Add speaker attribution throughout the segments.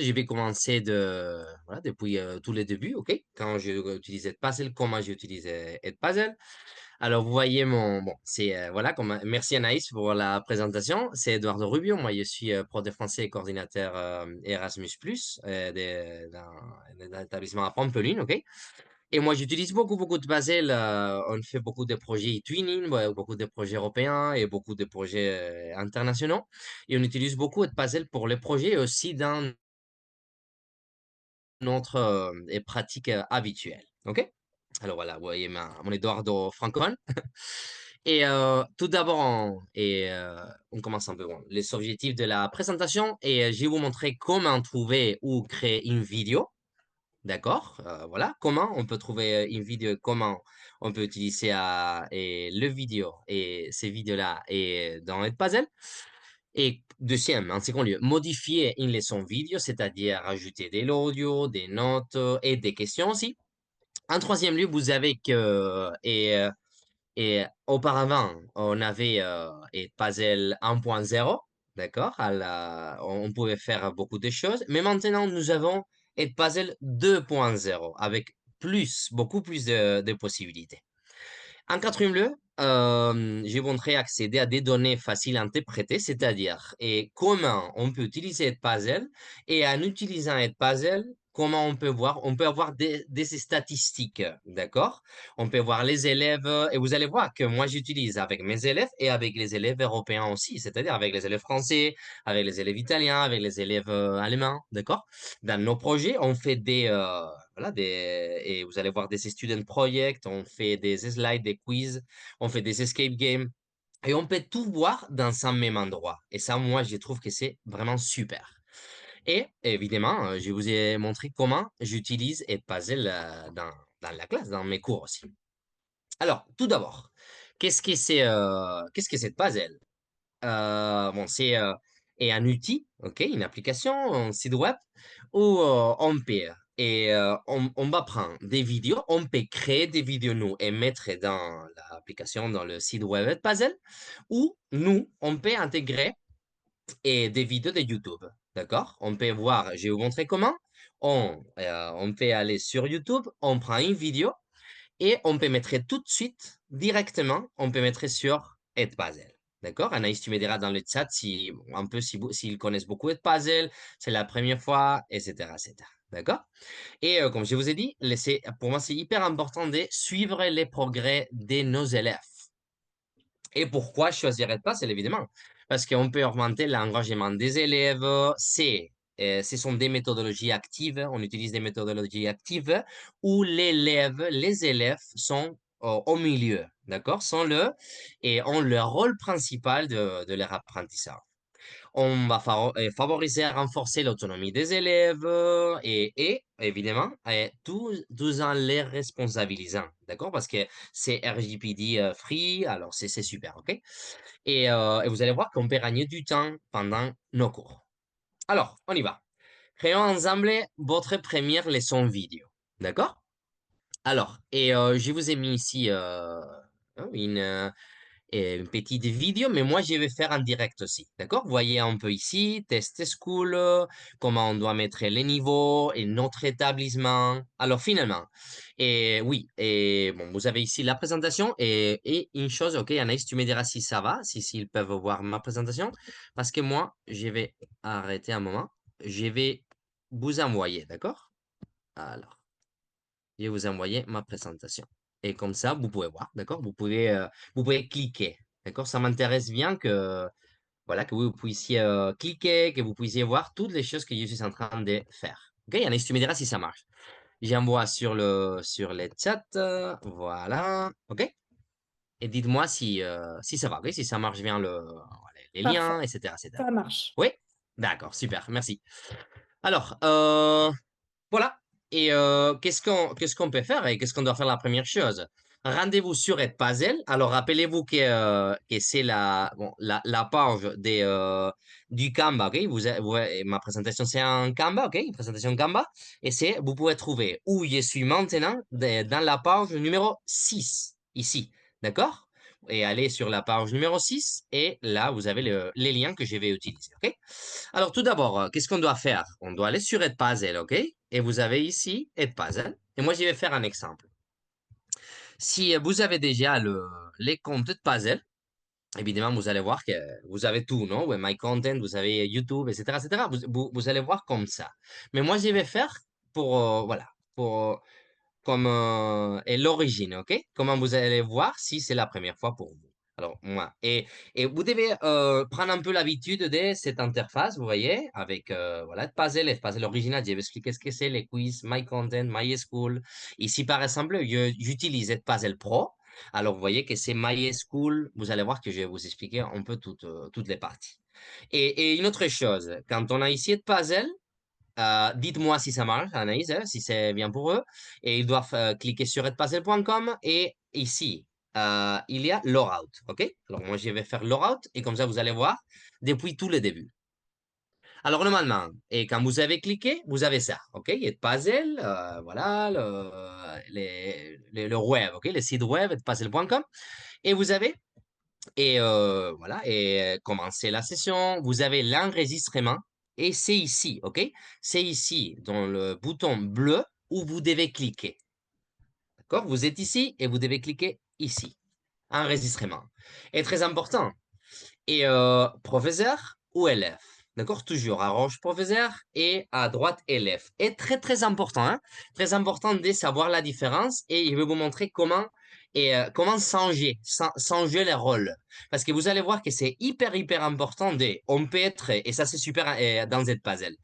Speaker 1: je vais commencer voilà, depuis tous les débuts, OK? Quand je utilisais Puzzle, comment j'utilisais Puzzle. Alors, vous voyez bon, c'est, voilà, merci Anaïs pour la présentation. C'est Eduardo Rubio. Moi, je suis prof de français et coordinateur Erasmus+, dans l'établissement à Pampelune, OK? Et moi, j'utilise beaucoup de Basel. On fait beaucoup de projets twinning, ouais, beaucoup de projets européens et beaucoup de projets internationaux. Et on utilise beaucoup de Basel pour les projets et aussi dans notre pratique habituelle. OK? Alors voilà, vous voyez mon Eduardo francophone. Et tout d'abord, on commence un peu les objectifs de la présentation et je vais vous montrer comment trouver ou créer une vidéo. D'accord? Voilà, comment on peut trouver une vidéo, comment on peut utiliser et le vidéo et ces vidéos-là et dans Edpuzzle. Et deuxième, en second lieu, modifier une leçon vidéo, c'est-à-dire ajouter de l'audio, des notes et des questions aussi. En troisième lieu, vous avez et auparavant, on avait Edpuzzle 1.0, d'accord? On pouvait faire beaucoup de choses, mais maintenant, nous avons Edpuzzle 2.0 avec beaucoup plus de possibilités. En quatrième lieu, j'ai montré accéder à des données faciles à interpréter, c'est-à-dire comment on peut utiliser Edpuzzle et en utilisant Edpuzzle, comment on peut avoir des statistiques, d'accord? On peut voir les élèves et vous allez voir que moi j'utilise avec mes élèves et avec les élèves européens aussi, c'est-à-dire avec les élèves français, avec les élèves italiens, avec les élèves allemands, d'accord? Dans nos projets, on fait voilà, et vous allez voir des student projects, on fait des slides, des quiz, on fait des escape games, et on peut tout voir dans un même endroit. Et ça, moi, je trouve que c'est vraiment super. Et évidemment, je vous ai montré comment j'utilise Edpuzzle dans la classe, dans mes cours aussi. Alors, tout d'abord, qu'est-ce que c'est Edpuzzle? Bon, c'est un outil, ok, une application, un site web où on va prendre des vidéos, on peut créer des vidéos nous et mettre dans l'application, dans le site web de Puzzle, ou nous, on peut intégrer des vidéos de YouTube, d'accord? On peut voir, je vais vous montrer comment. On peut aller sur YouTube, on prend une vidéo et on peut mettre tout de suite, directement, on peut mettre sur Edpuzzle. D'accord? Anaïs, tu me diras dans le chat un peu s'ils connaissent beaucoup Edpuzzle, c'est la première fois, etc., etc. D'accord? Et comme je vous ai dit, pour moi, c'est hyper important de suivre les progrès de nos élèves. Et pourquoi choisir Edpuzzle, évidemment? Parce qu'on peut augmenter l'engagement des élèves. Ce sont des méthodologies actives. On utilise des méthodologies actives où les élèves sont au milieu, d'accord? Et ont le rôle principal de leur apprentissage. On va favoriser et renforcer l'autonomie des élèves et évidemment, tout en les responsabilisant, d'accord? Parce que c'est RGPD free, alors c'est super, OK? Et vous allez voir qu'on peut gagner du temps pendant nos cours. Alors, on y va. Créons ensemble votre première leçon vidéo, d'accord? Alors, je vous ai mis ici une petite vidéo, mais moi, je vais faire en direct aussi. D'accord? Vous voyez un peu ici, test school, comment on doit mettre les niveaux et notre établissement. Alors, finalement, et oui, et bon, vous avez ici la présentation et une chose, ok, Anaïs, tu me diras si ça va, s'ils peuvent voir ma présentation, parce que moi, je vais arrêter un moment. Je vais vous envoyer, d'accord? Alors, je vais vous envoyer ma présentation. Et comme ça, vous pouvez voir, d'accord? Vous pouvez cliquer, d'accord? Ça m'intéresse bien voilà, que vous puissiez cliquer, que vous puissiez voir toutes les choses que je suis en train de faire. OK, Yannis, tu me diras si ça marche. J'envoie sur le chat, voilà, OK? Et dites-moi si ça va, OK? Si ça marche bien voilà, les
Speaker 2: Parfait,
Speaker 1: liens, etc., etc.
Speaker 2: ça marche.
Speaker 1: Oui? D'accord, super, merci. Alors, voilà. Et qu'est-ce qu'on peut faire et qu'est-ce qu'on doit faire la première chose? Rendez-vous sur Edpuzzle. Alors, rappelez-vous que c'est la page du Canva, OK? Ma présentation, c'est un Canva, OK? Une présentation Canva. Et vous pouvez trouver où je suis maintenant dans la page numéro 6, ici. D'accord? et allez sur la page numéro 6 et là, vous avez les liens que je vais utiliser. OK? Alors, tout d'abord, qu'est-ce qu'on doit faire? On doit aller sur Edpuzzle, OK? Et vous avez ici Edpuzzle. Et moi, je vais faire un exemple. Si vous avez déjà les comptes de Puzzle, évidemment, vous allez voir que vous avez tout, non? Ouais, My Content, vous avez YouTube, etc., etc. Vous allez voir comme ça. Mais moi, je vais faire pour, voilà, pour, comme est l'origine, OK? Comment vous allez voir si c'est la première fois pour vous. Alors, moi, et vous devez prendre un peu l'habitude de cette interface, vous voyez, avec, voilà, Puzzle original, je vais expliquer ce que c'est, les quiz, My Content, My School. Ici, par exemple, j'utilise Puzzle Pro. Alors, vous voyez que c'est My School. Vous allez voir que je vais vous expliquer un peu toutes les parties. Et une autre chose, quand on a ici Puzzle, dites-moi si ça marche, Anaïs, hein, si c'est bien pour eux. Et ils doivent cliquer sur redpuzzle.com et ici, il y a Logout. OK? Alors moi, je vais faire Logout et comme ça, vous allez voir depuis tout le début. Alors normalement, et quand vous avez cliqué, vous avez ça. OK? Il y a Puzzle, voilà, le web, OK? Le site web, redpuzzle.com. Et vous avez voilà, et commencer la session. Vous avez l'enregistrement et c'est ici, OK? C'est ici, dans le bouton bleu où vous devez cliquer. D'accord? Vous êtes ici et vous devez cliquer ici. Enregistrement. Et très important. Et professeur ou élève. D'accord? Toujours à gauche, professeur et à droite, élève. Et très, très important, hein? Très important de savoir la différence et je vais vous montrer comment changer les rôles. Parce que vous allez voir que c'est hyper, hyper important on peut être, et ça c'est super dans cette puzzle.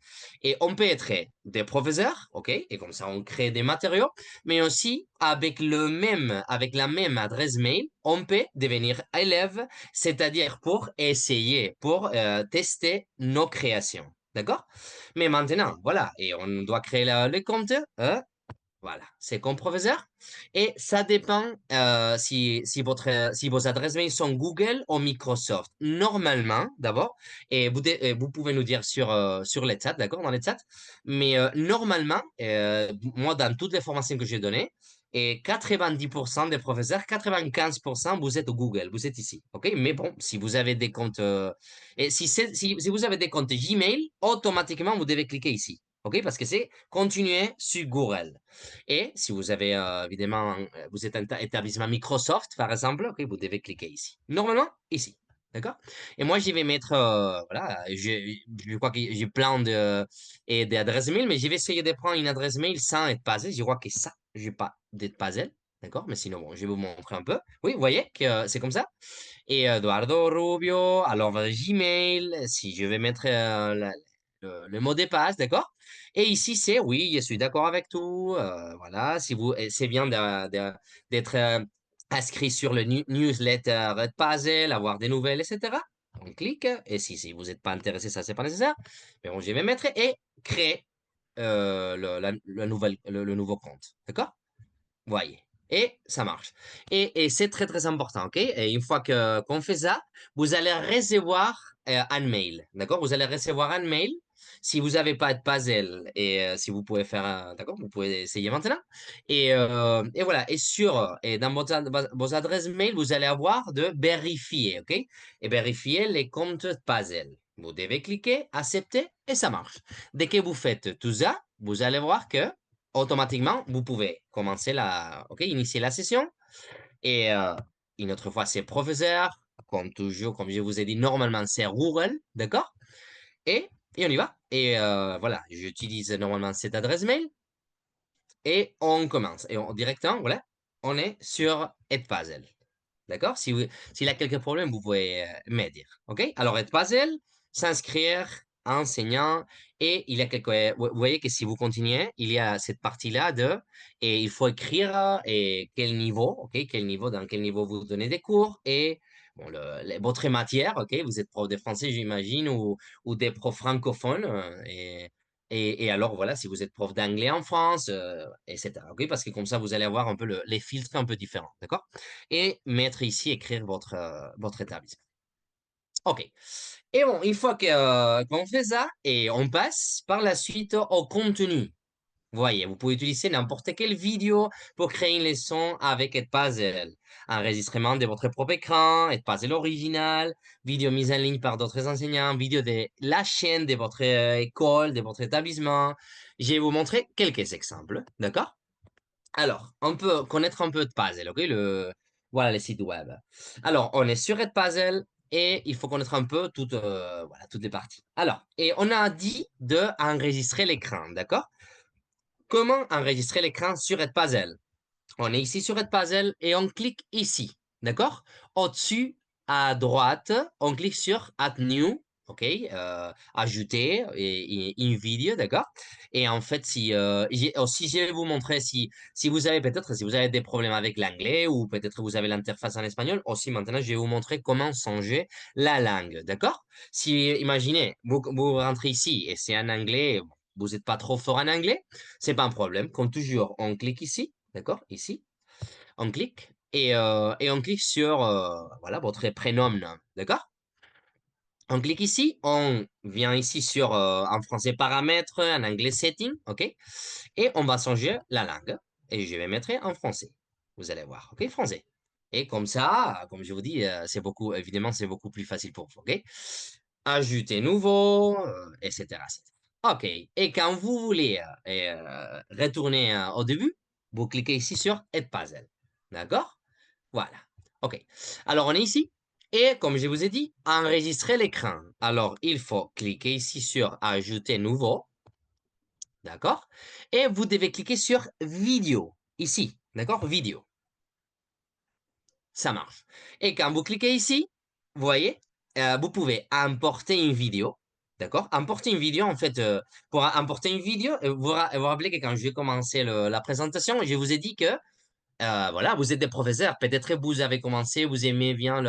Speaker 1: Et on peut être des professeurs, OK? Et comme ça, on crée des matériaux, mais aussi avec la même adresse mail, on peut devenir élève, c'est-à-dire pour essayer, pour tester nos créations. D'accord? Mais maintenant, voilà, et on doit créer le compte. Voilà, c'est comme professeur. Et ça dépend si vos adresses mail sont Google ou Microsoft. Normalement, d'abord, et vous pouvez nous dire sur les chats, d'accord, dans les chats. Mais normalement, moi, dans toutes les formations que j'ai données, et 90% des professeurs, 95%, vous êtes au Google, vous êtes ici. OK? Mais bon, si vous avez des comptes, et si vous avez des comptes Gmail, automatiquement, vous devez cliquer ici. OK? Parce que c'est continuer sur Google. Et si vous avez, évidemment, vous êtes un établissement Microsoft, par exemple, ok, vous devez cliquer ici. Normalement, ici. D'accord? Et moi, je vais mettre, voilà, je crois que j'ai plein d'adresses mail, mais je vais essayer de prendre une adresse mail sans être passé. Je crois que ça, je n'ai pas d'être passé. D'accord? Mais sinon, bon, je vais vous montrer un peu. Oui, vous voyez que c'est comme ça. Et Eduardo Rubio, alors Gmail, si je vais mettre le mot de passe, d'accord? Et ici, c'est oui, je suis d'accord avec tout. Voilà, si vous, et c'est bien d'être inscrit sur le newsletter Red Puzzle, avoir des nouvelles, etc. On clique, et si vous n'êtes pas intéressé, ça, c'est pas nécessaire. Mais bon, je vais mettre et créer le nouveau compte, d'accord? Voyez. Et ça marche. Et c'est très, très important, OK? Et une fois qu'on fait ça, vous allez recevoir un mail, d'accord? Vous allez recevoir un mail. Si vous n'avez pas de puzzle et si vous pouvez faire d'accord? Vous pouvez essayer maintenant. Et voilà. Et dans vos adresses mail, vous allez avoir de vérifier, OK? Et vérifier les comptes puzzle. Vous devez cliquer, accepter et ça marche. Dès que vous faites tout ça, vous allez voir que automatiquement, vous pouvez commencer OK, initier la session. Et une autre fois, c'est professeur. Comme toujours, comme je vous ai dit, normalement, c'est rural, d'accord? Et, et on y va. Et voilà, j'utilise normalement cette adresse mail et on commence. Et directement, voilà, on est sur Edpuzzle. D'accord? S'il y a quelques problèmes, vous pouvez me dire. OK? Alors, Edpuzzle, s'inscrire, enseignant, et il y a quelques. Vous voyez que si vous continuez, il y a cette partie-là et il faut écrire et quel niveau, OK? Dans quel niveau vous donnez des cours et bon, votre matière, OK? Vous êtes prof de français, j'imagine, ou des profs francophones. Et alors, voilà, si vous êtes prof d'anglais en France, etc. OK? Parce que comme ça, vous allez avoir un peu les filtres un peu différents. D'accord? Et mettre ici, écrire votre établissement. OK. Et bon, une fois qu'on fait ça, et on passe par la suite au contenu. Voyez, vous pouvez utiliser n'importe quelle vidéo pour créer une leçon avec Edpuzzle. Enregistrement de votre propre écran, Edpuzzle original, vidéo mise en ligne par d'autres enseignants, vidéo de la chaîne de votre école, de votre établissement. Je vais vous montrer quelques exemples, d'accord? Alors, on peut connaître un peu Edpuzzle, ok? Voilà les sites web. Alors, on est sur Edpuzzle et il faut connaître un peu voilà, toutes les parties. Alors, et on a dit de enregistrer l'écran, d'accord? Comment enregistrer l'écran sur Edpuzzle? On est ici sur Edpuzzle et on clique ici, d'accord? Au-dessus, à droite, on clique sur Add New, ok? Ajouter une vidéo, d'accord? Et en fait, si je vais vous montrer si vous avez peut-être, si vous avez des problèmes avec l'anglais ou peut-être vous avez l'interface en espagnol, aussi maintenant, je vais vous montrer comment changer la langue, d'accord? Si, imaginez, vous rentrez ici et c'est en anglais, vous n'êtes pas trop fort en anglais, c'est pas un problème. Comme toujours, on clique ici, d'accord? Ici, on clique et on clique sur voilà, votre prénom, d'accord? On clique ici, on vient ici sur en français paramètres, en anglais setting, ok? Et on va changer la langue et je vais mettre en français. Vous allez voir, ok? Français. Et comme ça, comme je vous dis, évidemment, c'est beaucoup plus facile pour vous, ok? Ajouter nouveau, etc., etc. OK. Et quand vous voulez retourner au début, vous cliquez ici sur Add Puzzle. D'accord? Voilà. OK. Alors, on est ici. Et comme je vous ai dit, enregistrer l'écran. Alors, il faut cliquer ici sur Ajouter nouveau. D'accord? Et vous devez cliquer sur Vidéo. Ici. D'accord? Vidéo. Ça marche. Et quand vous cliquez ici, vous voyez, vous pouvez importer une vidéo. D'accord? Importer une vidéo, en fait, pour importer une vidéo, vous rappelez que quand j'ai commencé la présentation, je vous ai dit que, voilà, vous êtes des professeurs. Peut-être que vous avez commencé, vous aimez bien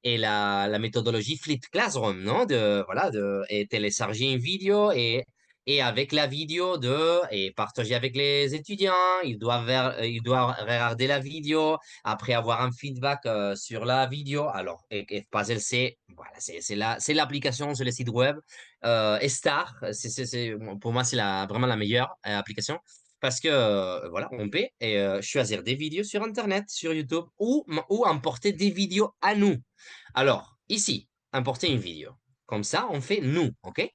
Speaker 1: la méthodologie Flip Classroom, non? Voilà, et télécharger une vidéo et avec la vidéo et partager avec les étudiants. Ils doivent regarder la vidéo après avoir un feedback sur la vidéo. Alors, et Puzzle, voilà, c'est l'application sur le site web. Et Star, pour moi, c'est vraiment la meilleure application. Parce que, voilà, on peut choisir des vidéos sur Internet, sur YouTube, ou importer des vidéos à nous. Alors, ici, importer une vidéo. Comme ça, on fait nous, OK?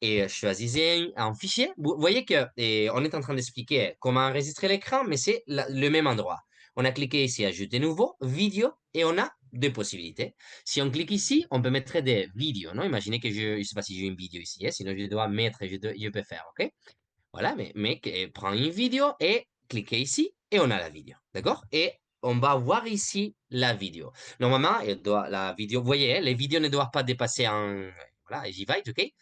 Speaker 1: Et choisissez un fichier. Vous voyez que on est en train d'expliquer comment enregistrer l'écran, mais c'est le même endroit. On a cliqué ici, ajouter nouveau, vidéo, et on a deux possibilités. Si on clique ici, on peut mettre des vidéos, non? Imaginez que je ne sais pas si j'ai une vidéo ici, hein, sinon je dois mettre, je peux faire, OK? Voilà, mais prends une vidéo et cliquez ici et on a la vidéo. D'accord? Et on va voir ici la vidéo. Normalement, la vidéo, vous voyez, hein, les vidéos ne doivent pas dépasser voilà, gigabytes, OK?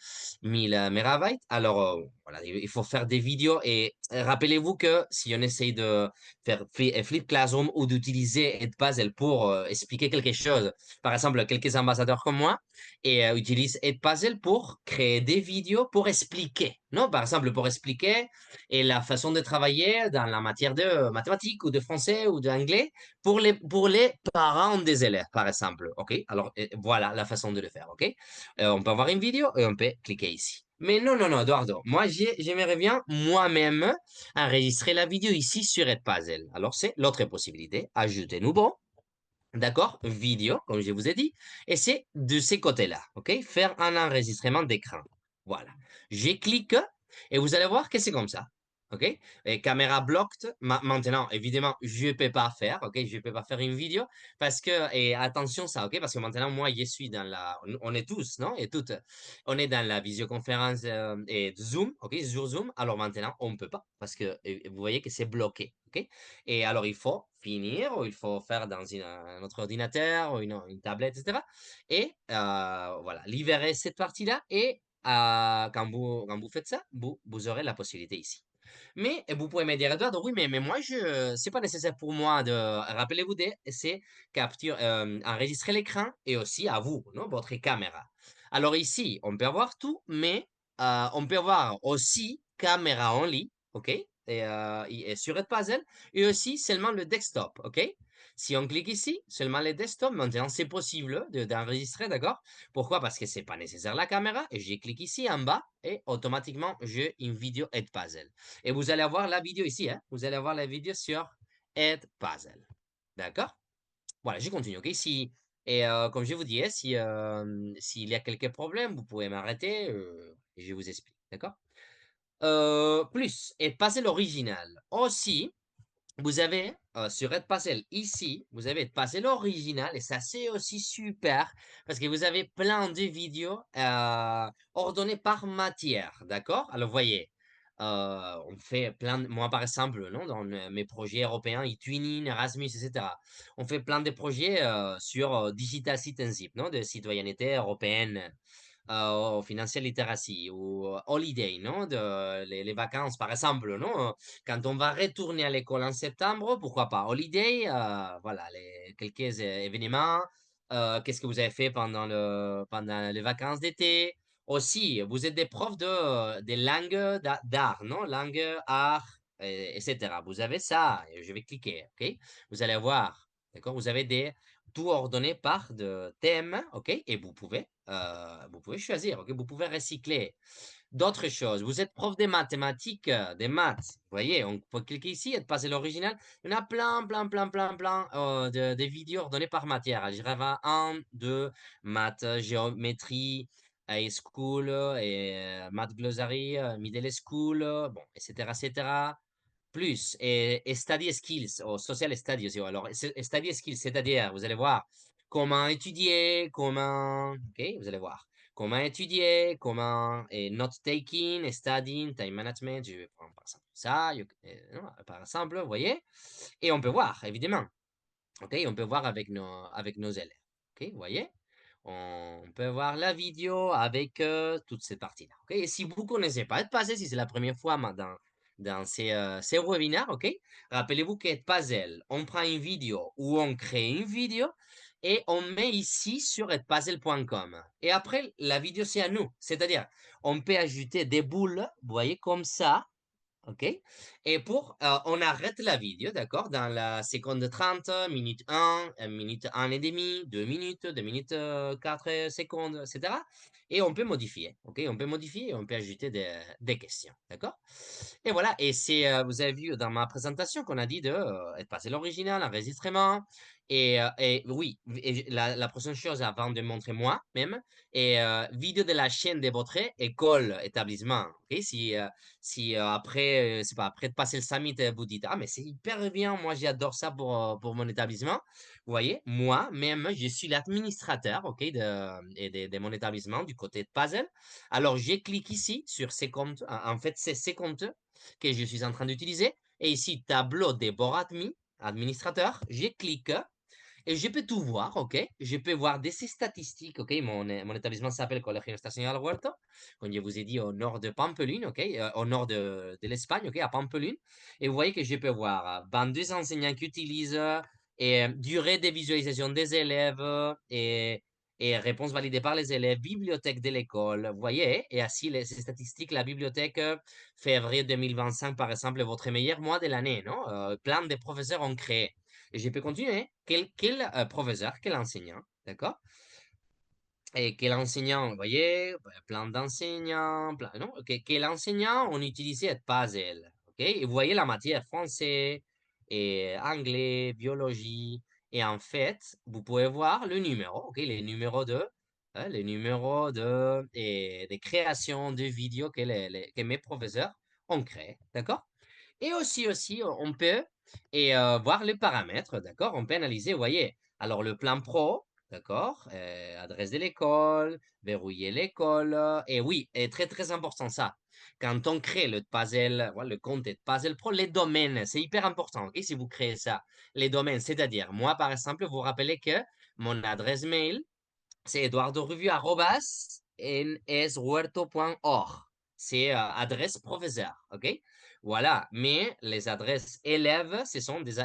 Speaker 1: 1000 mégabytes. Alors, voilà, il faut faire des vidéos et rappelez-vous que si on essaye de faire Flip Classroom ou d'utiliser Edpuzzle pour expliquer quelque chose, par exemple, quelques ambassadeurs comme moi, et utilise Edpuzzle pour créer des vidéos pour expliquer, non? Par exemple, pour expliquer et la façon de travailler dans la matière de mathématiques ou de français ou d'anglais pour les parents des élèves, par exemple. OK? Alors, voilà la façon de le faire. OK? On peut avoir une vidéo et on peut cliquer ici. Mais non, non, non, Eduardo. Moi, j'aimerais bien moi-même enregistrer la vidéo ici sur Edpuzzle. Alors, c'est l'autre possibilité. Ajouter nouveau. D'accord? Vidéo, comme je vous ai dit. Et c'est de ces côtés-là. OK? Faire un enregistrement d'écran. Voilà. Je clique et vous allez voir que c'est comme ça. OK? Et caméra blocked. Maintenant, évidemment, je ne peux pas faire. OK? Je ne peux pas faire une vidéo parce que, et attention ça, OK? Parce que maintenant, moi, je suis on est tous, non? Et toutes, on est dans la visioconférence et Zoom. OK? Sur Zoom. Alors maintenant, on ne peut pas parce que vous voyez que c'est bloqué. OK? Et alors, il faut finir, ou il faut faire dans un autre ordinateur, ou une tablette, etc. Et voilà, libérer cette partie-là. Et quand vous faites ça, vous aurez la possibilité ici. Mais vous pouvez me dire, Edouard, oui, mais moi, c'est pas nécessaire pour moi de, rappelez-vous, c'est enregistrer l'écran et aussi à vous, non, votre caméra. Alors ici, on peut avoir tout, mais on peut avoir aussi caméra en ligne, OK? Et sur Edpuzzle, et aussi seulement le desktop, OK? Si on clique ici, seulement les desktops, maintenant c'est possible d'enregistrer, d'accord? Pourquoi? Parce que c'est pas nécessaire la caméra et je clique ici en bas et automatiquement j'ai une vidéo Edpuzzle. Et vous allez avoir la vidéo ici, hein? Vous allez avoir la vidéo sur Edpuzzle. D'accord? Voilà, je continue, ok? Comme je vous disais, s'il y a quelques problèmes, vous pouvez m'arrêter et je vous explique, d'accord? Et passer l'original. Aussi, vous avez sur Edpuzzle ici, vous avez Edpuzzle l'original et ça c'est aussi super parce que vous avez plein de vidéos ordonnées par matière, d'accord? Alors voyez, on fait moi par exemple, non, dans mes projets européens, eTwinning, Erasmus, etc. On fait plein de projets sur Digital Citizenship, non, de citoyenneté européenne au Financial Literacy ou Holiday, non? Les vacances, par exemple, non? Quand on va retourner à l'école en septembre, pourquoi pas? Holiday, voilà, quelques événements. Qu'est-ce que vous avez fait pendant les vacances d'été? Aussi, vous êtes des profs des langues d'art, non? Langue, art, etc. Vous avez ça. Et je vais cliquer, OK? Vous allez voir, d'accord? Vous avez tout ordonné par de thèmes, OK? Et vous pouvez choisir, OK? Vous pouvez recycler d'autres choses. Vous êtes prof de mathématiques, des maths. Vous voyez, on peut cliquer ici et passer l'original. Il y en a plein de vidéos ordonnées par matière. Algèbre 1, 2, maths, géométrie, high school, maths glossary, middle school, bon, etc., etc. Plus, et study skills, ou social studies aussi. Alors, study skills, c'est-à-dire, vous allez voir comment étudier, ok, vous allez voir comment étudier, et note taking, et studying, time management, je vais prendre par exemple ça, non, par exemple, vous voyez, et on peut voir, évidemment, ok, on peut voir avec nos élèves, ok, vous voyez, on peut voir la vidéo avec toutes ces parties-là, ok, et si vous ne connaissez pas Edpuzzle, si c'est la première fois dans ces webinaires, ok, rappelez-vous qu'Edpuzzle, on prend une vidéo ou on crée une vidéo et on met ici sur edpuzzle.com. Et après, la vidéo, c'est à nous. C'est-à-dire, on peut ajouter des boules, vous voyez, comme ça, OK? On arrête la vidéo, d'accord? Dans la seconde 30, minute 1, minute 1 et demi, 2 minutes 4 secondes, etc. Et on peut modifier, OK? On peut modifier et on peut ajouter des questions, d'accord? Et voilà, vous avez vu dans ma présentation qu'on a dit de passer l'original, l'enregistrement. Et oui, la prochaine chose avant de montrer moi-même, vidéo de la chaîne de votre école, établissement. OK? Si après, c'est pas, après de passer le summit, vous dites, ah, mais c'est hyper bien, moi j'adore ça pour mon établissement. Vous voyez, moi-même, je suis l'administrateur, OK, de mon établissement du côté de Puzzle. Alors, je clique ici sur ces comptes. En fait, c'est ces comptes que je suis en train d'utiliser. Et ici, tableau des board administrateur, je clique et je peux tout voir, ok? Je peux voir des statistiques, ok? Mon établissement s'appelle Colegio Estacional Huerto, comme je vous ai dit, au nord de Pampelune, ok? Au nord de l'Espagne, ok? À Pampelune. Et vous voyez que je peux voir 22 enseignants qui utilisent durée de visualisation des élèves et réponses validées par les élèves, bibliothèque de l'école, vous voyez? Et ainsi, ces statistiques, la bibliothèque, février 2025, par exemple, est votre meilleur mois de l'année, non? Plein de professeurs ont créé. Et je peux continuer. Quel professeur, quel enseignant, d'accord? Et quel enseignant, vous voyez, plein d'enseignants, non? Quel enseignant on utilisait Puzzle, ok? Et vous voyez la matière français et anglais, biologie. Et en fait, vous pouvez voir le numéro, ok? Les numéros des créations de vidéos que mes professeurs ont créé, d'accord? Et aussi, on peut voir les paramètres, d'accord? On peut analyser, vous voyez. Alors, le plan pro, d'accord? Adresse de l'école, verrouiller l'école. Et oui, et très important ça. Quand on crée le puzzle, voilà, le compte de Puzzle Pro, les domaines, c'est hyper important, ok? Si vous créez ça, les domaines, c'est-à-dire, moi, par exemple, vous rappelez que mon adresse mail, c'est eduardorevue@nshuerto.org. C'est adresse professeur, OK? Voilà, mais les adresses élèves, ce sont des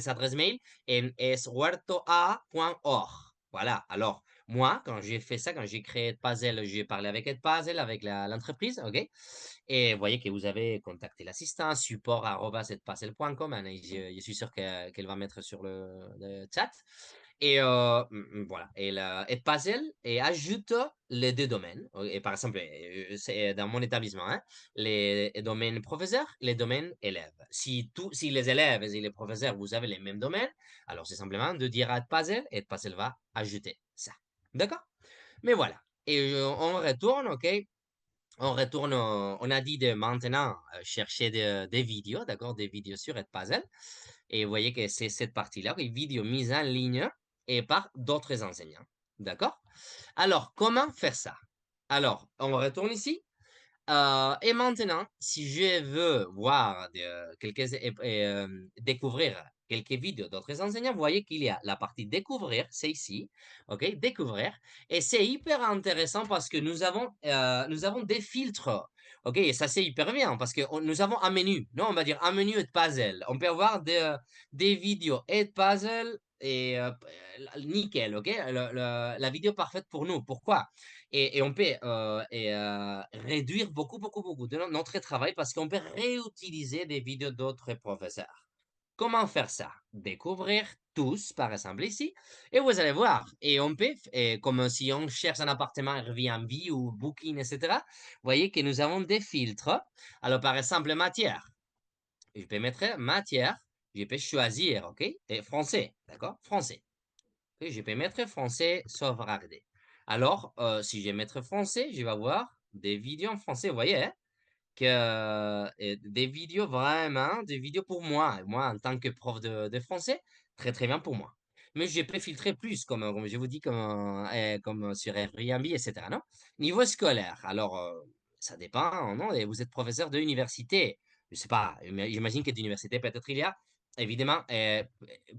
Speaker 1: adresses mail nshuertoa.org. Voilà, alors, Moi, quand j'ai fait ça, quand j'ai créé Edpuzzle, j'ai parlé avec Edpuzzle, avec l'entreprise, OK? Et vous voyez que vous avez contacté l'assistant, support@edpuzzle.com, hein, je suis sûr qu'elle va mettre sur le chat. Et voilà. Et Edpuzzle et ajoute les deux domaines. Et par exemple, c'est dans mon établissement, hein, les domaines professeurs, les domaines élèves. Si les élèves et les professeurs, vous avez les mêmes domaines, alors c'est simplement de dire à Edpuzzle et Edpuzzle va ajouter ça. D'accord? Mais voilà. Et on retourne, OK? On retourne, on a dit de maintenant chercher des vidéos, d'accord? Des vidéos sur Edpuzzle. Et vous voyez que c'est cette partie-là, les vidéos mises en ligne et par d'autres enseignants. D'accord? Alors, comment faire ça? Alors, on retourne ici. Et maintenant, si je veux voir découvrir quelques vidéos d'autres enseignants, vous voyez qu'il y a la partie découvrir, c'est ici, ok, découvrir, et c'est hyper intéressant parce que nous avons des filtres, ok, et ça c'est hyper bien parce que nous avons un menu, non, on va dire un menu et puzzle, on peut avoir des vidéos et puzzle et nickel, ok, la vidéo parfaite pour nous. Pourquoi? Et on peut réduire beaucoup de notre travail parce qu'on peut réutiliser des vidéos d'autres professeurs. Comment faire ça? Découvrir tous, par exemple, ici, et vous allez voir. Et on peut, comme si on cherche un appartement Airbnb ou Booking, etc., vous voyez que nous avons des filtres. Alors, par exemple, matière. Je peux mettre matière, je peux choisir, OK? Et français, d'accord? Français. Ok, je peux mettre français sauvegarder. Alors, si je vais mettre français, je vais avoir des vidéos en français. Vous voyez, hein, que des vidéos vraiment, des vidéos pour moi. Moi, en tant que prof de français, très très bien pour moi. Mais je peux filtrer plus, comme je vous dis, comme sur Airbnb, etc. Non? Niveau scolaire, alors, ça dépend, non? Et vous êtes professeur de l'université. Je sais pas, j'imagine que d'université, peut-être il y a. Évidemment,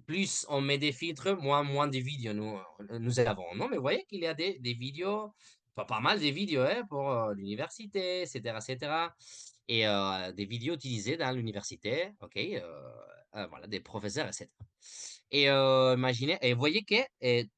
Speaker 1: plus on met des filtres, moins de vidéos nous avons. Non, mais vous voyez qu'il y a des vidéos, pas mal de vidéos hein, pour l'université, etc., etc. Et des vidéos utilisées dans l'université, ok, voilà, des professeurs, etc. Et imaginez, et voyez que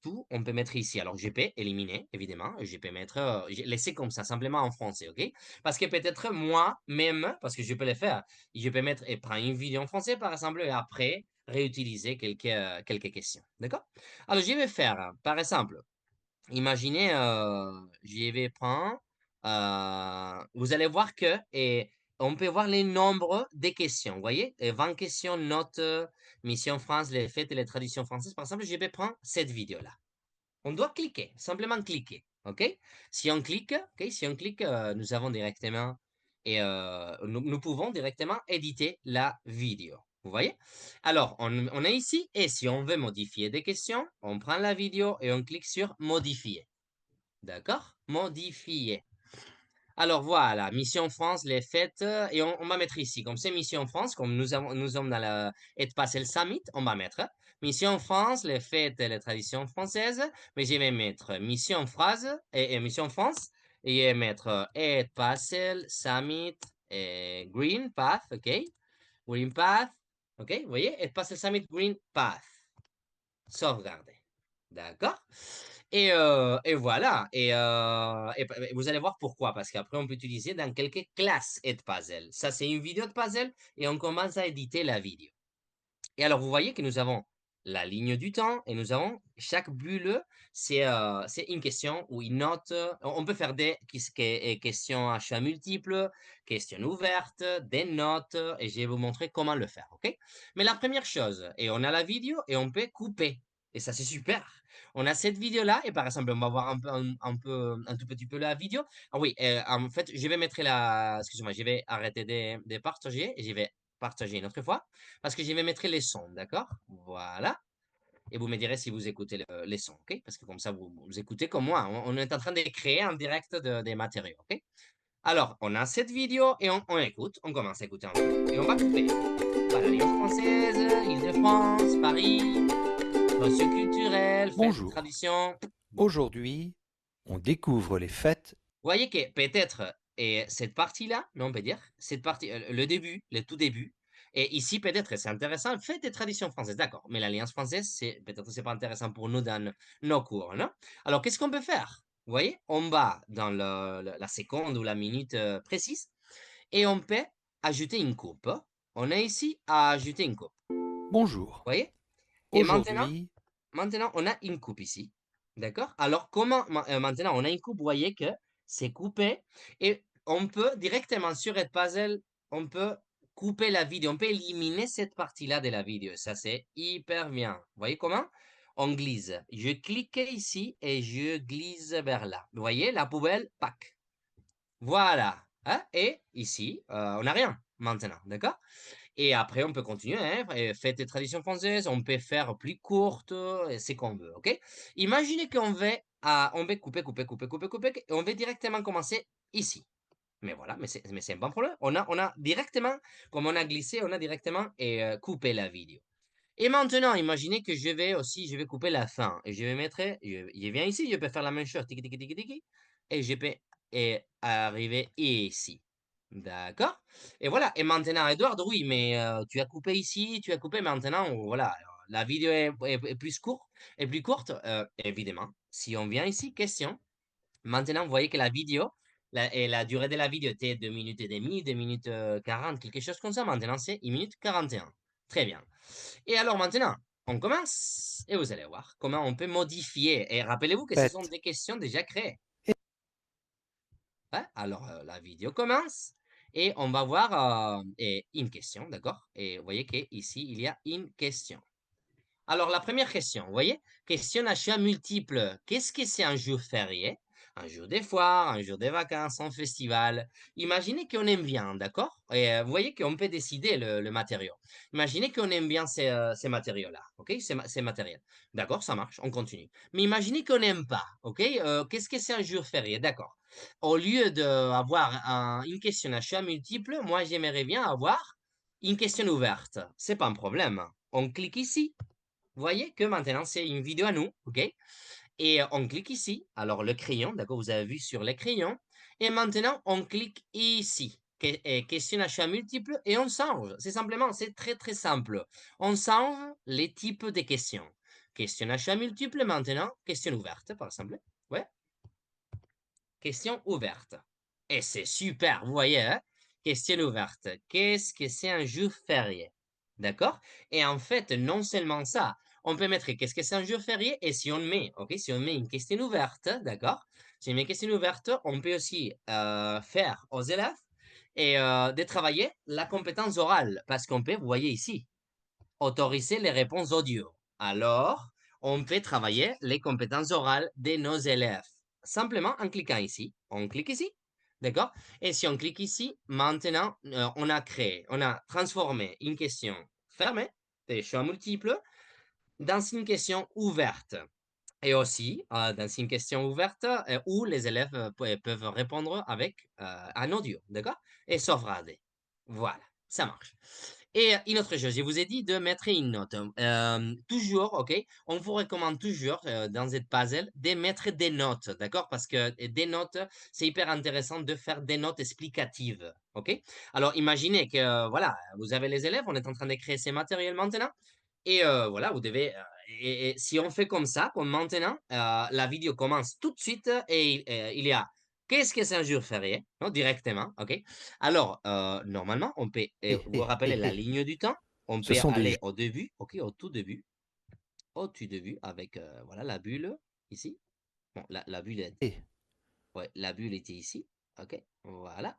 Speaker 1: tout, on peut mettre ici. Alors, je peux éliminer, évidemment. Je peux mettre, laisser comme ça, simplement en français, ok? Parce que peut-être moi-même, parce que je peux le faire, je peux mettre et prendre une vidéo en français, par exemple, et après, réutiliser quelques questions. D'accord? Alors, je vais faire, par exemple, imaginez, je vais prendre, vous allez voir que, et on peut voir les nombres des questions. Vous voyez? 20 questions, notes, Mission France, les fêtes et les traditions françaises. Par exemple, je vais prendre cette vidéo-là. On doit cliquer, simplement cliquer. OK? Si on clique, OK, si on clique, nous avons directement, et nous pouvons directement éditer la vidéo. Vous voyez? Alors, on est ici, et si on veut modifier des questions, on prend la vidéo et on clique sur modifier. D'accord? Modifier. Alors voilà, Mission France, les fêtes, et on va mettre ici, comme c'est Mission France, comme nous sommes dans la Edpuzzle Summit, on va mettre Mission France, les fêtes et les traditions françaises, mais je vais mettre Mission phrase et Mission France, et je vais mettre Edpuzzle Summit et Green Path, ok? Green Path, ok? Vous voyez, Edpuzzle Summit Green Path, sauvegarder. D'accord? Et voilà. Et vous allez voir pourquoi. Parce qu'après, on peut utiliser dans quelques classes Edpuzzle. Ça, c'est une vidéo de puzzle et on commence à éditer la vidéo. Et alors, vous voyez que nous avons la ligne du temps et nous avons chaque bulle, c'est une question ou une note. On peut faire des questions à choix multiples, questions ouvertes, des notes, et je vais vous montrer comment le faire, ok? Mais la première chose, et on a la vidéo et on peut couper. Et ça, c'est super. On a cette vidéo-là, et par exemple, on va voir un tout petit peu la vidéo. Ah oui, en fait, je vais mettre excusez-moi, je vais arrêter de partager et je vais partager une autre fois. Parce que je vais mettre les sons, d'accord? Voilà. Et vous me direz si vous écoutez les sons, ok? Parce que comme ça, vous écoutez comme moi. On est en train de créer en direct des matériaux, ok? Alors, on a cette vidéo et on écoute. On commence à écouter un peu. Et on va couper. Voilà, Alliance française, Île-de-France, Paris, reçu culturel, fête,
Speaker 2: Bonjour.
Speaker 1: tradition. Bon.
Speaker 2: Aujourd'hui, on découvre les fêtes.
Speaker 1: Vous voyez que peut-être cette partie-là, mais on peut dire, cette partie, le début, le tout début, Et ici, peut-être, c'est intéressant, fête des traditions françaises, d'accord. Mais l'Alliance française, peut-être c'est pas intéressant pour nous dans nos cours, non? Alors, qu'est-ce qu'on peut faire? Vous voyez, on va dans la seconde ou la minute précise et on peut ajouter une coupe. On a ici à ajouter une coupe.
Speaker 2: Bonjour.
Speaker 1: Vous voyez? Et
Speaker 2: Aujourd'hui,
Speaker 1: maintenant, on a une coupe ici. D'accord? Alors, maintenant, on a une coupe, vous voyez que c'est coupé et on peut directement sur Edpuzzle, on peut couper la vidéo, on peut éliminer cette partie-là de la vidéo. Ça, c'est hyper bien. Vous voyez comment? On glisse. Je clique ici et je glisse vers là. Vous voyez, la poubelle, pack. Voilà. Hein? Et ici, on n'a rien maintenant. D'accord? Et après, on peut continuer, hein, fête des traditions françaises, on peut faire plus courte, c'est qu'on veut, ok? Imaginez on veut couper, et on veut directement commencer ici. Mais voilà, mais c'est un bon problème. On a directement, comme on a glissé, on a directement coupé la vidéo. Et maintenant, imaginez que je vais couper la fin. Et je vais mettre, je viens ici, je peux faire la même chose, tiki, tiki, tiki, tiki, et je peux arriver ici. D'accord? Et voilà. Et maintenant, Edouard, oui, mais tu as coupé ici, tu as coupé maintenant, voilà. Alors, la vidéo est plus courte, évidemment. Si on vient ici, question. Maintenant, vous voyez que la vidéo, et la durée de la vidéo était 2 minutes et demie, 2 minutes 40, quelque chose comme ça. Maintenant, c'est 1 minute 41. Très bien. Et alors maintenant, on commence et vous allez voir comment on peut modifier. Et rappelez-vous que ce sont
Speaker 2: fête
Speaker 1: des questions déjà créées.
Speaker 2: et
Speaker 1: Hein. Alors, la vidéo commence et on va voir une question, d'accord? Et vous voyez qu'ici, il y a une question. Alors, la première question, vous voyez, question d'achat multiple. Qu'est-ce que c'est un jour férié? Un jour des foires, un jour des vacances, un festival. Imaginez qu'on aime bien, d'accord? Et vous voyez qu'on peut décider le matériau. Imaginez qu'on aime bien ces matériaux-là, ok? Ces matériels. D'accord, ça marche, on continue. Mais imaginez qu'on n'aime pas, ok? Qu'est-ce que c'est un jour férié? D'accord. Au lieu d'avoir une question d'achat multiple, moi, j'aimerais bien avoir une question ouverte. C'est pas un problème. On clique ici. Vous voyez que maintenant, c'est une vidéo à nous, OK? Et on clique ici. Alors, le crayon, d'accord, vous avez vu sur les crayons. Et maintenant, on clique ici. Question achat multiple et on change. C'est très, très simple. On change les types de questions. Question achat multiple maintenant, question ouverte, par exemple. Ouais, question ouverte. Et c'est super, vous voyez, hein? Question ouverte. Qu'est-ce que c'est un jour férié? D'accord? Et en fait, non seulement ça, on peut mettre qu'est-ce que c'est un jour férié et si on met, ok, si on met une question ouverte, d'accord? Si on met une question ouverte, on peut aussi faire aux élèves de travailler la compétence orale parce qu'on peut, vous voyez ici, autoriser les réponses audio. Alors, on peut travailler les compétences orales de nos élèves. Simplement en cliquant ici. On clique ici. D'accord? Et si on clique ici, maintenant, on a transformé une question fermée, des choix multiples, dans une question ouverte. Et aussi, dans une question ouverte où les élèves peuvent répondre avec un audio, d'accord? Et sauvegarder. Voilà, ça marche. Et une autre chose, je vous ai dit de mettre une note. Toujours, OK? On vous recommande toujours dans cette puzzle de mettre des notes, d'accord? Parce que des notes, c'est hyper intéressant de faire des notes explicatives, OK? Alors, imaginez que, voilà, vous avez les élèves, on est en train de créer ces matériels maintenant. Et voilà, vous devez. Et si on fait comme ça, comme maintenant, la vidéo commence tout de suite et il y a qu'est-ce que c'est un jour férié? Non, directement, OK? Alors, normalement, on peut
Speaker 2: hé,
Speaker 1: vous
Speaker 2: hé, hé,
Speaker 1: rappeler la
Speaker 2: hé.
Speaker 1: ligne du temps. On
Speaker 2: Ce
Speaker 1: peut
Speaker 2: sont des
Speaker 1: aller au début, OK, au tout début, avec voilà la bulle ici. Bon, la bulle,
Speaker 2: hé,
Speaker 1: ouais, la bulle était ici, OK? Voilà.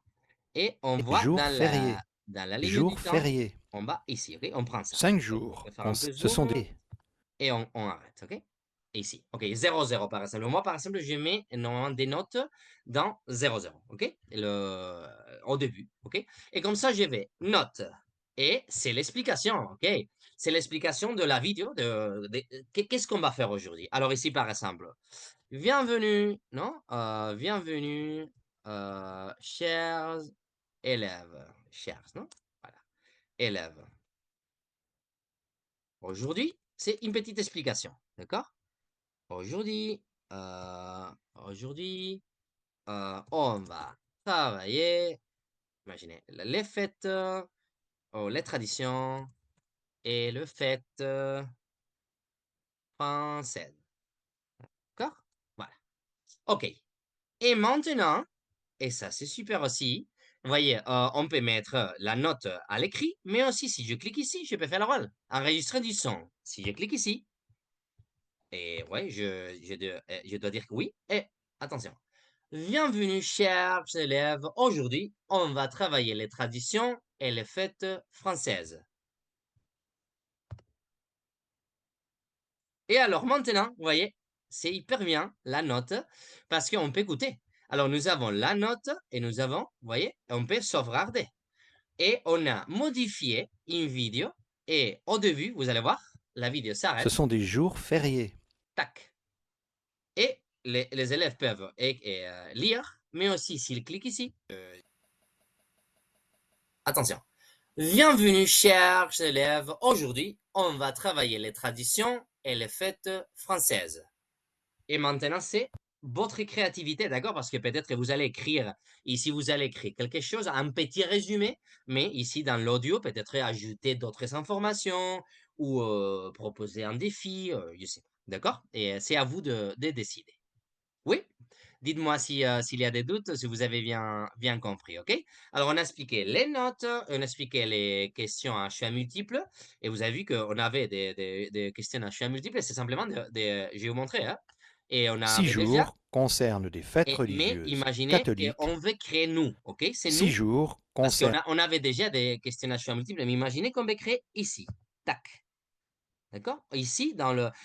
Speaker 1: Et on
Speaker 2: et
Speaker 1: voit
Speaker 2: jours fériés.
Speaker 1: dans la ligne du
Speaker 2: Jours
Speaker 1: temps,
Speaker 2: fériés.
Speaker 1: en bas ici, OK? On prend ça.
Speaker 2: 5
Speaker 1: OK? On peut
Speaker 2: jours.
Speaker 1: faire un peu
Speaker 2: Ce sont
Speaker 1: zoom.
Speaker 2: des
Speaker 1: Et on arrête, OK? Ici, OK, 0, 0 par exemple. Moi, par exemple, je mets normalement des notes dans 0, 0, OK? Au début, OK? Et comme ça, je vais note. Et c'est l'explication, OK? C'est l'explication de la vidéo qu'est-ce qu'on va faire aujourd'hui. Alors ici, par exemple, bienvenue, non? Bienvenue, chers élèves. Chers, non? Voilà, élèves. Aujourd'hui, c'est une petite explication, d'accord? Aujourd'hui, aujourd'hui, on va travailler, imaginez, les fêtes, oh, les traditions et le fête française. D'accord? Voilà. OK. Et maintenant, et ça c'est super aussi, vous voyez, on peut mettre la note à l'écrit, mais aussi si je clique ici, je peux faire le rôle. Enregistrer du son. Si je clique ici, et ouais, je dois dire que oui. Et attention. Bienvenue, chers élèves. Aujourd'hui, on va travailler les traditions et les fêtes françaises. Et alors maintenant, vous voyez, c'est hyper bien la note parce qu'on peut écouter. Alors nous avons la note et nous avons, vous voyez, on peut sauvegarder. Et on a modifié une vidéo et au début, vous allez voir, la vidéo
Speaker 2: Ce
Speaker 1: s'arrête,
Speaker 2: sont des jours fériés.
Speaker 1: tac. Et les élèves peuvent lire, mais aussi s'ils cliquent ici, attention. Bienvenue, chers élèves. Aujourd'hui, on va travailler les traditions et les fêtes françaises. Et maintenant, c'est votre créativité, d'accord? Parce que peut-être que vous allez écrire, ici, vous allez écrire quelque chose, un petit résumé, mais ici, dans l'audio, peut-être ajouter d'autres informations ou proposer un défi, je sais pas, d'accord? Et c'est à vous de décider. Oui? Dites-moi si, s'il y a des doutes, si vous avez bien compris, OK? Alors, on a expliqué les notes, on a expliqué les questions à choix multiples, et vous avez vu qu'on avait des questions à choix multiples, c'est simplement je vais vous montrer, hein? Et on
Speaker 2: 6
Speaker 1: avait déjà,
Speaker 2: jours concernent des fêtes
Speaker 1: mais
Speaker 2: religieuses
Speaker 1: imaginez
Speaker 2: catholiques.
Speaker 1: qu'on veut créer nous, OK? C'est
Speaker 2: 6
Speaker 1: nous,
Speaker 2: jours
Speaker 1: parce
Speaker 2: concernent
Speaker 1: on avait déjà des questions à choix multiples, mais imaginez qu'on veut créer ici. Tac. D'accord? Ici,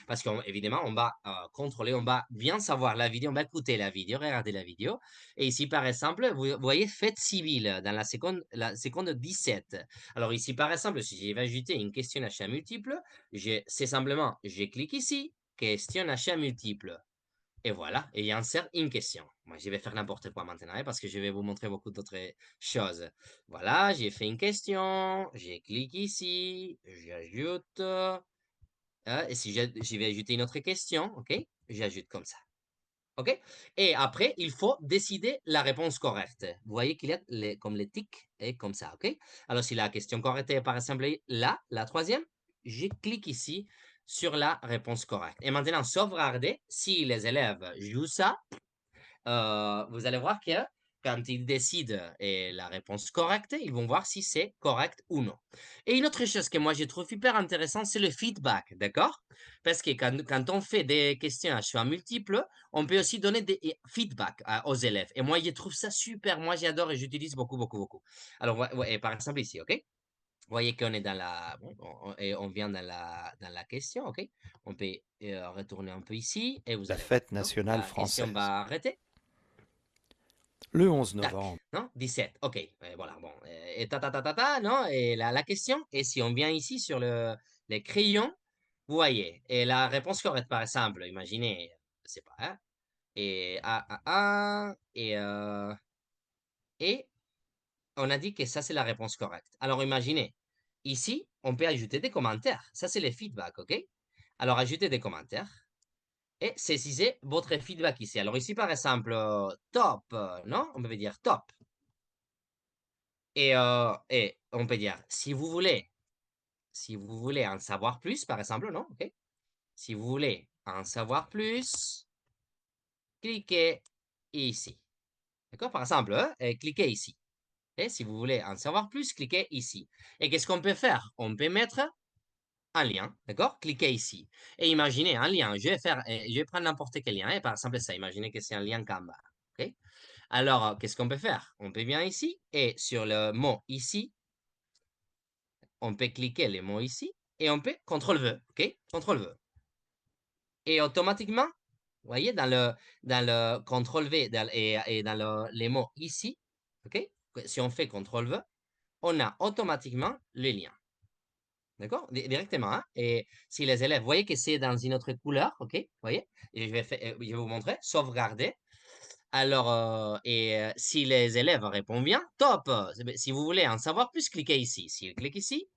Speaker 1: parce qu'évidemment, on va contrôler, on va bien savoir la vidéo, on va écouter la vidéo, regarder la vidéo. Et ici, par exemple, vous voyez fête civile dans la seconde 17. Alors ici, par exemple, si je vais ajouter une question à choix multiple, c'est simplement, je clique ici, question à choix multiple. Et voilà, et il insère une question. Moi, je vais faire n'importe quoi maintenant, hein, parce que je vais vous montrer beaucoup d'autres choses. Voilà, j'ai fait une question, je clique ici, j'ajoute. Et si je vais ajouter une autre question, OK? J'ajoute comme ça. OK? Et après, il faut décider la réponse correcte. Vous voyez qu'il y a comme les tics et comme ça, OK? Alors, si la question correcte est par exemple là, la troisième, je clique ici sur la réponse correcte. Et maintenant, sauvegarder. Si les élèves jouent ça, vous allez voir que quand ils décident la réponse correcte, ils vont voir si c'est correct ou non. Et une autre chose que moi je trouve hyper intéressant, c'est le feedback, d'accord? Parce que quand on fait des questions à choix multiples, on peut aussi donner des feedbacks aux élèves. Et moi, je trouve ça super. Moi, j'adore et j'utilise beaucoup, beaucoup, beaucoup. Alors, et par exemple ici, OK? Vous voyez qu'on est dans bon, et on vient dans la question, OK? On peut retourner un peu ici et vous
Speaker 2: la
Speaker 1: allez voir,
Speaker 2: fête
Speaker 1: non?
Speaker 2: nationale
Speaker 1: La question
Speaker 2: française.
Speaker 1: va arrêter.
Speaker 2: Le 11
Speaker 1: Tac,
Speaker 2: novembre,
Speaker 1: non? 17, OK. Voilà, bon. Et non? Et la question, et si on vient ici sur les crayons, vous voyez, et la réponse correcte, par exemple, imaginez, je sais pas, hein? Et et on a dit que ça, c'est la réponse correcte. Alors, imaginez, ici, on peut ajouter des commentaires. Ça, c'est les feedbacks, OK? Alors, ajouter des commentaires et saisissez votre feedback ici. Alors, ici, par exemple, top, non? On peut dire top. Et on peut dire, si vous voulez en savoir plus, par exemple, non? OK? Si vous voulez en savoir plus, cliquez ici. D'accord? Par exemple, hein, cliquez ici. Et si vous voulez en savoir plus, cliquez ici. Et qu'est-ce qu'on peut faire? On peut mettre un lien, d'accord? Cliquez ici. Et imaginez un lien. Je vais prendre n'importe quel lien. Et par exemple, ça, imaginez que c'est un lien Canva. OK? Alors, qu'est-ce qu'on peut faire? On peut venir ici et sur le mot ici, on peut cliquer les mots ici et on peut CTRL-V, OK? CTRL-V. Et automatiquement, vous voyez, dans le CTRL-V et dans les mots ici, OK? Si on fait CTRL-V, on a automatiquement le lien. D'accord? Directement, hein? Et si les élèves, vous voyez que c'est dans une autre couleur, OK? Vous voyez? Et je vais vous montrer, sauvegarder. Alors, si les élèves répondent bien, top! Si vous voulez en savoir plus, cliquez ici. S'ils cliquent ici,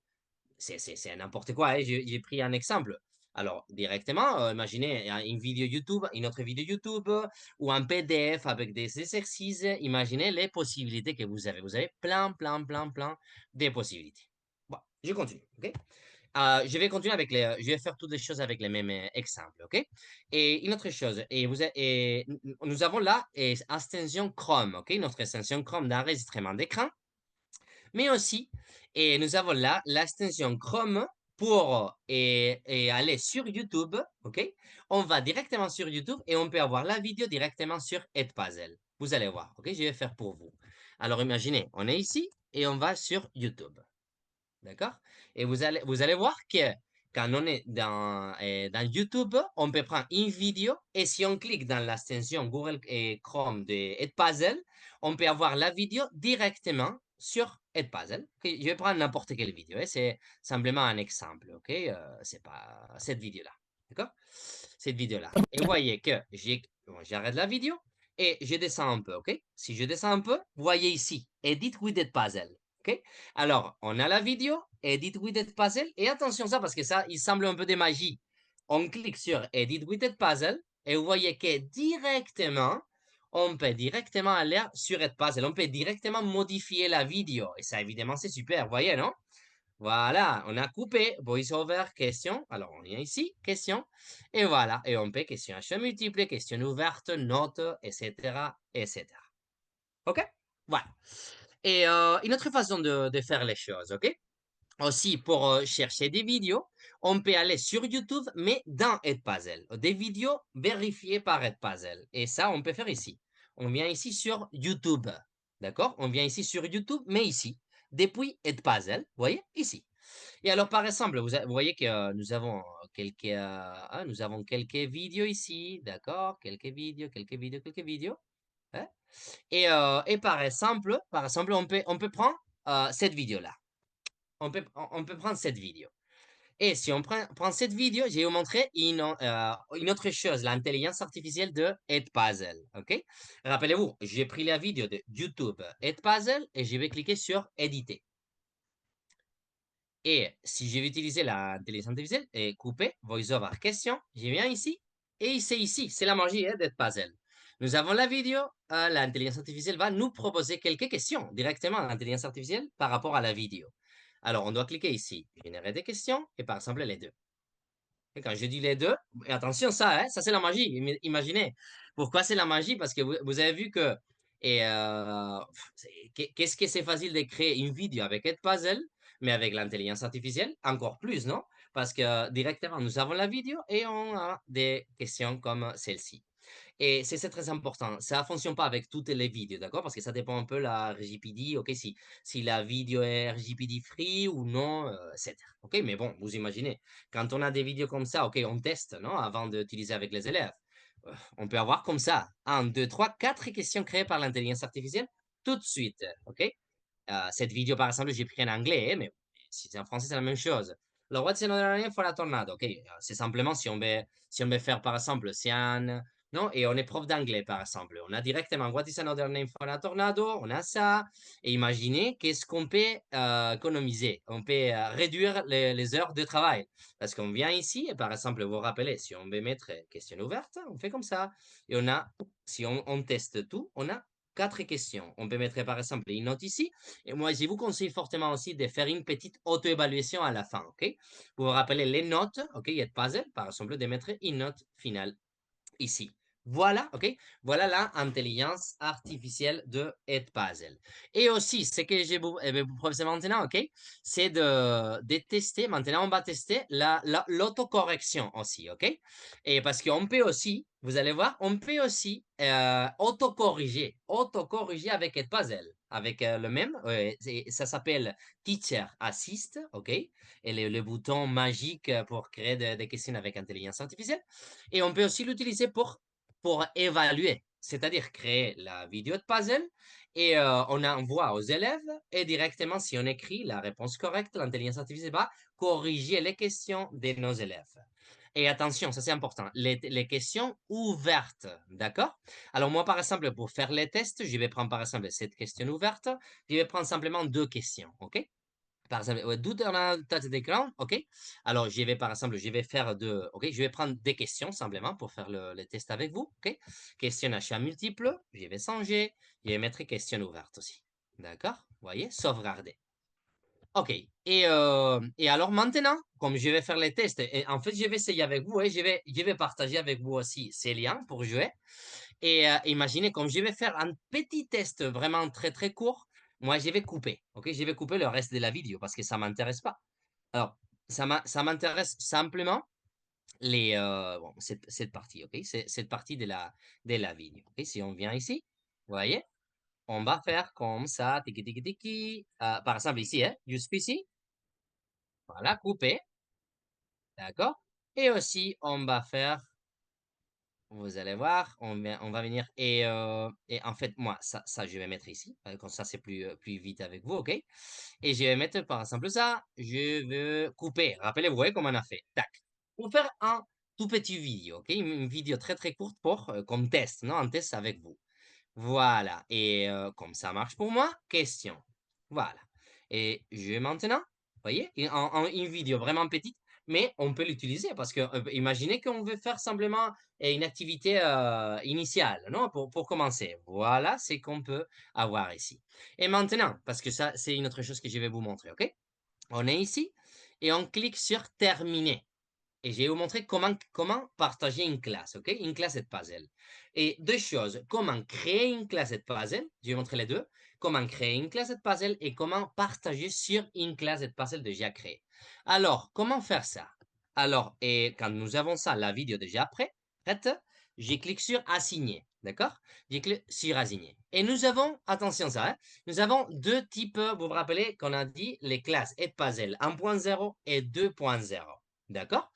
Speaker 1: c'est n'importe quoi, hein. J'ai pris un exemple. Alors, directement, imaginez une vidéo YouTube, une autre vidéo YouTube, ou un PDF avec des exercices. Imaginez les possibilités que vous avez. Vous avez plein, plein, plein, plein de possibilités. Je continue, OK? Je vais continuer avec je vais faire toutes les choses avec les mêmes exemples, OK? Et une autre chose, nous avons là extension Chrome, OK? Notre extension Chrome d'enregistrement d'écran, mais aussi, et nous avons là l'extension Chrome pour aller sur YouTube, OK? On va directement sur YouTube et on peut avoir la vidéo directement sur Edpuzzle. Vous allez voir, OK? Je vais faire pour vous. Alors imaginez, on est ici et on va sur YouTube. D'accord? Et vous allez voir que quand on est dans YouTube, on peut prendre une vidéo et si on clique dans l'extension Google et Chrome de Edpuzzle, on peut avoir la vidéo directement sur Edpuzzle. Ok, je vais prendre n'importe quelle vidéo, hein, c'est simplement un exemple, ok? C'est pas cette vidéo-là, d'accord? Cette vidéo-là. Et vous voyez que bon, j'arrête la vidéo et je descends un peu, ok? Si je descends un peu, vous voyez ici, Edit with Edpuzzle. OK? Alors, on a la vidéo, Edit Widget Puzzle, et attention ça, parce que ça, il semble un peu de magie. On clique sur Edit Widget Puzzle, et vous voyez que directement, on peut directement aller sur Edpuzzle, on peut directement modifier la vidéo, et ça, évidemment, c'est super, vous voyez, non? Voilà, on a coupé VoiceOver, question, alors on vient ici, question, et voilà, et on peut question à choix multiple, question ouverte, note, etc., etc. OK? Voilà. Et une autre façon de faire les choses, OK? Aussi, pour chercher des vidéos, on peut aller sur YouTube, mais dans Edpuzzle. Des vidéos vérifiées par Edpuzzle. Et ça, on peut faire ici. On vient ici sur YouTube. D'accord? On vient ici sur YouTube, mais ici. Depuis Edpuzzle, vous voyez? Ici. Et alors, par exemple, vous voyez que nous avons quelques vidéos ici. D'accord? Quelques vidéos, quelques vidéos, quelques vidéos. Hein? Et par exemple, on peut prendre cette vidéo-là. On peut prendre cette vidéo. Et si on prend cette vidéo, je vais vous montrer une autre chose, l'intelligence artificielle de Edpuzzle. OK? Rappelez-vous, j'ai pris la vidéo de YouTube Edpuzzle et je vais cliquer sur Éditer. Et si je vais utiliser l'intelligence artificielle et couper VoiceOver question, je viens ici et c'est ici, c'est la magie d'Edpuzzle. Nous avons la vidéo, l'intelligence artificielle va nous proposer quelques questions directement à l'intelligence artificielle par rapport à la vidéo. Alors, on doit cliquer ici, générer des questions et par exemple les deux. Et quand je dis les deux, et attention, ça c'est la magie. Imaginez. Pourquoi c'est la magie? Parce que vous avez vu que, qu'est-ce que c'est facile de créer une vidéo avec Edpuzzle, mais avec l'intelligence artificielle, encore plus, non? Parce que directement, nous avons la vidéo et on a des questions comme celle-ci. Et c'est très important. Ça ne fonctionne pas avec toutes les vidéos, d'accord? Parce que ça dépend un peu de la RGPD, ok? Si la vidéo est RGPD free ou non, etc. Ok? Mais bon, vous imaginez, quand on a des vidéos comme ça, ok, on teste, non? Avant d'utiliser avec les élèves. On peut avoir comme ça, un, deux, trois, quatre questions créées par l'intelligence artificielle tout de suite, ok? Cette vidéo, par exemple, j'ai pris en anglais, mais si c'est en français, c'est la même chose. Alors, what's another name for a tornado? OK, c'est simplement si on veut faire, par exemple, c'est un, non? Et on est prof d'anglais, par exemple. On a directement what is another name for a tornado? On a ça. Et imaginez qu'est-ce qu'on peut économiser. On peut réduire les heures de travail. Parce qu'on vient ici, et par exemple, vous vous rappelez, si on veut mettre question ouverte, on fait comme ça. Et si on teste tout, on a quatre questions. On peut mettre par exemple une note ici. Et moi, je vous conseille fortement aussi de faire une petite auto-évaluation à la fin. OK? Vous vous rappelez les notes. OK? Il y a de puzzle. Par exemple, de mettre une note finale ici. Voilà, OK? Voilà l'intelligence artificielle de Edpuzzle. Et aussi, ce que je vais vous proposer maintenant, OK? C'est de tester, maintenant on va tester l'autocorrection aussi, OK? Et parce qu'on peut aussi, vous allez voir, on peut aussi autocorriger avec Edpuzzle. Avec le même, ça s'appelle Teacher Assist, OK? Et le bouton magique pour créer des questions avec intelligence artificielle. Et on peut aussi l'utiliser pour évaluer, c'est-à-dire créer la vidéo de puzzle et on envoie aux élèves et directement, si on écrit la réponse correcte, l'intelligence artificielle va corriger les questions de nos élèves. Et attention, ça c'est important, les questions ouvertes, d'accord? Alors moi, par exemple, pour faire les tests, je vais prendre par exemple cette question ouverte, je vais prendre simplement deux questions, ok? Par exemple, ouais, d'où on a tête d'écran, OK? Alors, par exemple, je vais faire OK? Je vais prendre des questions simplement pour faire le test avec vous, OK? Question à choix multiple, je vais changer, je vais mettre question ouverte aussi. D'accord? Vous voyez? Sauvegarder. OK. Et alors maintenant, comme je vais faire les tests, et en fait, je vais essayer avec vous et je vais partager avec vous aussi ces liens pour jouer. Et imaginez, comme je vais faire un petit test vraiment très, très court, moi, je vais couper. OK? Je vais couper le reste de la vidéo parce que ça m'intéresse pas. Alors, ça m'intéresse simplement bon, cette partie. OK? C'est cette partie de la vidéo. OK? Si on vient ici, vous voyez, on va faire comme ça, tiki, tiki, tiki. Par exemple, ici, hein, juste ici. Voilà, couper. D'accord? Et aussi, on va faire, vous allez voir, on va venir et en fait, moi, ça, je vais mettre ici. Comme ça, c'est plus vite avec vous, OK? Et je vais mettre, par exemple, ça. Je veux couper. Rappelez-vous, vous voyez comment on a fait. Tac. Pour faire un tout petit vidéo, OK? Une vidéo très, très courte pour, comme test, non? Un test avec vous. Voilà. Et comme ça marche pour moi, question. Voilà. Et je vais maintenant, vous voyez, une vidéo vraiment petite, mais on peut l'utiliser parce que imaginez qu'on veut faire simplement une activité initiale, non? Pour commencer. Voilà ce qu'on peut avoir ici. Et maintenant, parce que ça, c'est une autre chose que je vais vous montrer, OK? On est ici et on clique sur terminer. Et je vais vous montrer comment partager une classe, OK? Une classe de puzzle. Et deux choses, comment créer une classe de puzzle, je vais vous montrer les deux, comment créer une classe de puzzle et comment partager sur une classe de puzzle déjà créée. Alors, comment faire ça? Alors, et quand nous avons ça, la vidéo déjà prête, je clique sur assigner, d'accord? Je clique sur assigner. Et nous avons, attention ça, hein, nous avons deux types, vous vous rappelez qu'on a dit les classes et puzzle 1.0 et 2.0, d'accord?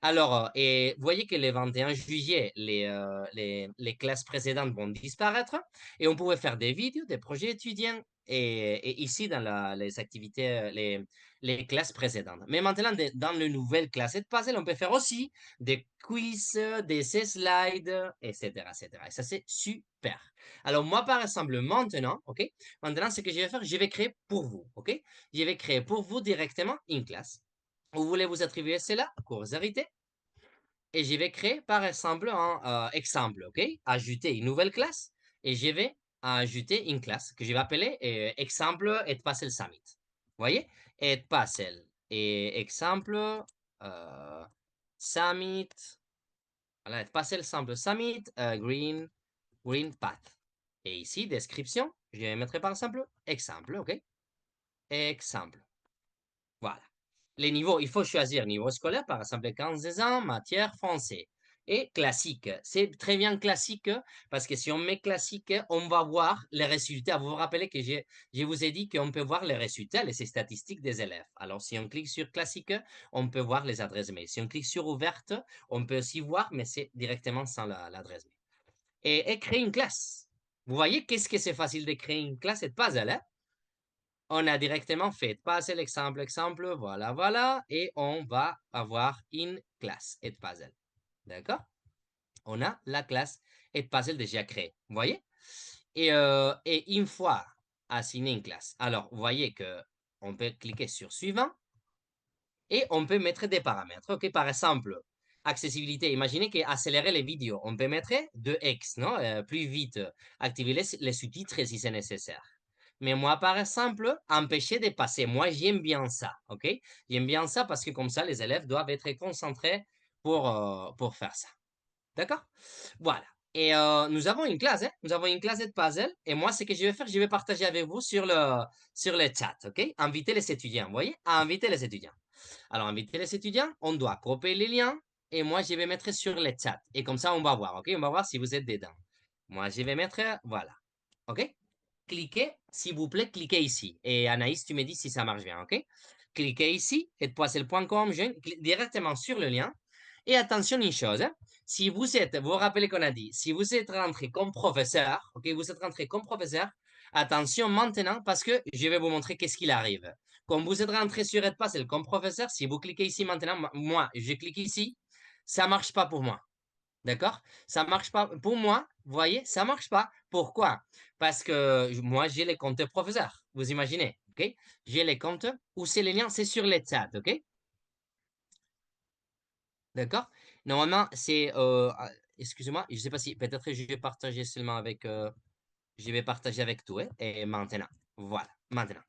Speaker 1: Alors, et vous voyez que le 21 juillet, les classes précédentes vont disparaître et on pouvait faire des vidéos, des projets étudiants et ici dans les activités, les classes précédentes. Mais maintenant, dans le nouvelle classe de puzzle, on peut faire aussi des quiz, des slides, etc., etc. Et ça, c'est super. Alors, moi, par exemple, maintenant, OK, maintenant, ce que je vais faire, je vais créer pour vous, OK? Je vais créer pour vous directement une classe. Vous voulez vous attribuer cela, cours hérité, et je vais créer par exemple un exemple, OK? Ajouter une nouvelle classe et je vais ajouter une classe que je vais appeler exemple et Passel Summit. Vous voyez? Et Passel et exemple euh, Summit. Voilà, et Passel Sample Summit Green Path. Et ici, description, je vais mettre par exemple exemple, OK? Exemple. Voilà. Les niveaux, il faut choisir niveau scolaire, par exemple 15 ans, matière français. Et classique, c'est très bien classique parce que si on met classique, on va voir les résultats. Vous vous rappelez que je vous ai dit qu'on peut voir les résultats, les statistiques des élèves. Alors, si on clique sur classique, on peut voir les adresses mail. Si on clique sur ouverte, on peut aussi voir, mais c'est directement sans l'adresse mail. Et créer une classe. Vous voyez qu'est-ce que c'est facile de créer une classe et de puzzle, hein? On a directement fait passer l'exemple, voilà, voilà, et on va avoir une classe et puzzle. D'accord? On a la classe et puzzle déjà créée. Vous voyez? Et une fois assigné une classe, alors vous voyez que on peut cliquer sur suivant et on peut mettre des paramètres. OK, par exemple, accessibilité. Imaginez qu'accélérer les vidéos, on peut mettre 2x, non? Plus vite, activer les sous-titres si c'est nécessaire. Mais moi, par exemple, empêcher de passer. Moi, j'aime bien ça, OK? J'aime bien ça parce que comme ça, les élèves doivent être concentrés pour faire ça. D'accord? Voilà. Et nous avons une classe, hein? Nous avons une classe de puzzle. Et moi, ce que je vais faire, je vais partager avec vous sur le chat, OK? Inviter les étudiants, vous voyez? Inviter les étudiants. Alors, inviter les étudiants, on doit copier les liens. Et moi, je vais mettre sur le chat. Et comme ça, on va voir, OK? On va voir si vous êtes dedans. Moi, je vais mettre, voilà. OK? Cliquez, s'il vous plaît, cliquez ici. Et Anaïs, tu me dis si ça marche bien, OK? Cliquez ici, edpoisel.com, directement sur le lien. Et attention une chose, hein, si vous vous rappelez qu'on a dit, si vous êtes rentré comme professeur, OK, vous êtes rentré comme professeur, attention maintenant parce que je vais vous montrer qu'est-ce qu'il arrive. Comme vous êtes rentré sur Edpuzzle comme professeur, si vous cliquez ici maintenant, moi, je clique ici, ça marche pas pour moi. D'accord? Ça marche pas. Pour moi, vous voyez, ça marche pas. Pourquoi? Parce que moi, j'ai les comptes professeurs. Vous imaginez, OK? J'ai les comptes où c'est les liens, c'est sur les chats, OK? D'accord? Normalement, c'est. Excusez-moi, je sais pas si peut-être je vais partager seulement avec. Je vais partager avec toi. Et maintenant. Voilà. Maintenant.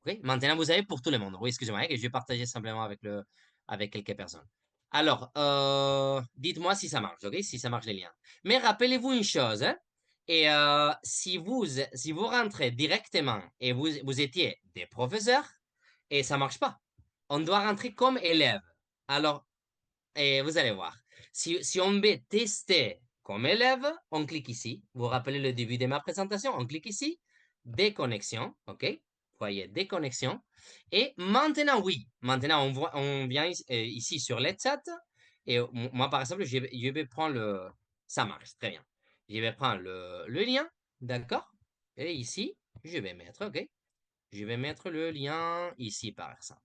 Speaker 1: OK? Maintenant, vous avez pour tout le monde. Oui, excusez-moi, que je vais partager simplement avec quelques personnes. Alors, dites-moi si ça marche, OK? Si ça marche les liens. Mais rappelez-vous une chose, hein, et si vous rentrez directement et vous étiez des professeurs, et ça marche pas. On doit rentrer comme élève. Alors, et vous allez voir. Si on veut tester comme élève, on clique ici. Vous vous rappelez le début de ma présentation? On clique ici. Déconnexion. OK? Voyez, déconnexion. Et maintenant, oui. Maintenant, on vient ici sur le chat. Et moi, par exemple, je vais prendre le. Ça marche, très bien. Je vais prendre le lien. D'accord? Et ici, je vais mettre. OK? Je vais mettre le lien ici, par exemple.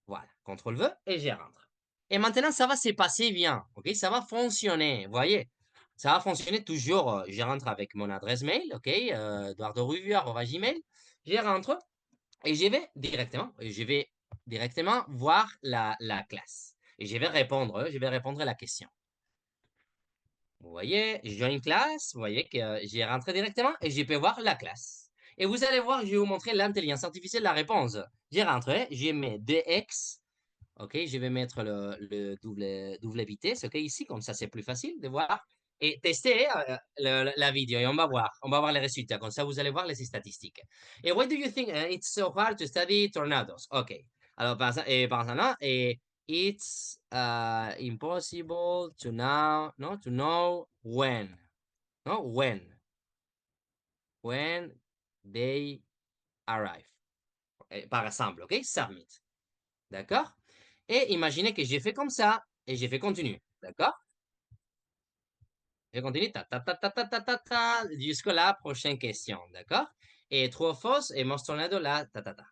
Speaker 1: Voilà. CTRL-V et je rentre. Et maintenant, ça va se passer bien. OK? Ça va fonctionner. Vous voyez? Ça va fonctionner toujours. Je rentre avec mon adresse mail. OK? Eduardo.Rubio@gmail. Je rentre et je vais directement voir la classe. Et je vais répondre à la question. Vous voyez, join class, vous voyez que j'ai rentré directement et je peux voir la classe. Et vous allez voir, je vais vous montrer l'intelligence artificielle, la réponse. J'ai rentré, j'ai mis 2x. OK, je vais mettre le double vitesse, OK, ici, comme ça, c'est plus facile de voir. Et tester la vidéo et on va voir. On va voir les résultats. Comme ça, vous allez voir les statistiques. Et why do you think it's so hard to study tornadoes? OK. Alors, par exemple, it's impossible to now, no, to know when. No, when they arrive. Par exemple, OK? Submit. D'accord? Et imaginez que j'ai fait comme ça et j'ai fait continue. D'accord? Je continue, jusqu'à la prochaine question. D'accord? Et trois fausses et mon tornado là,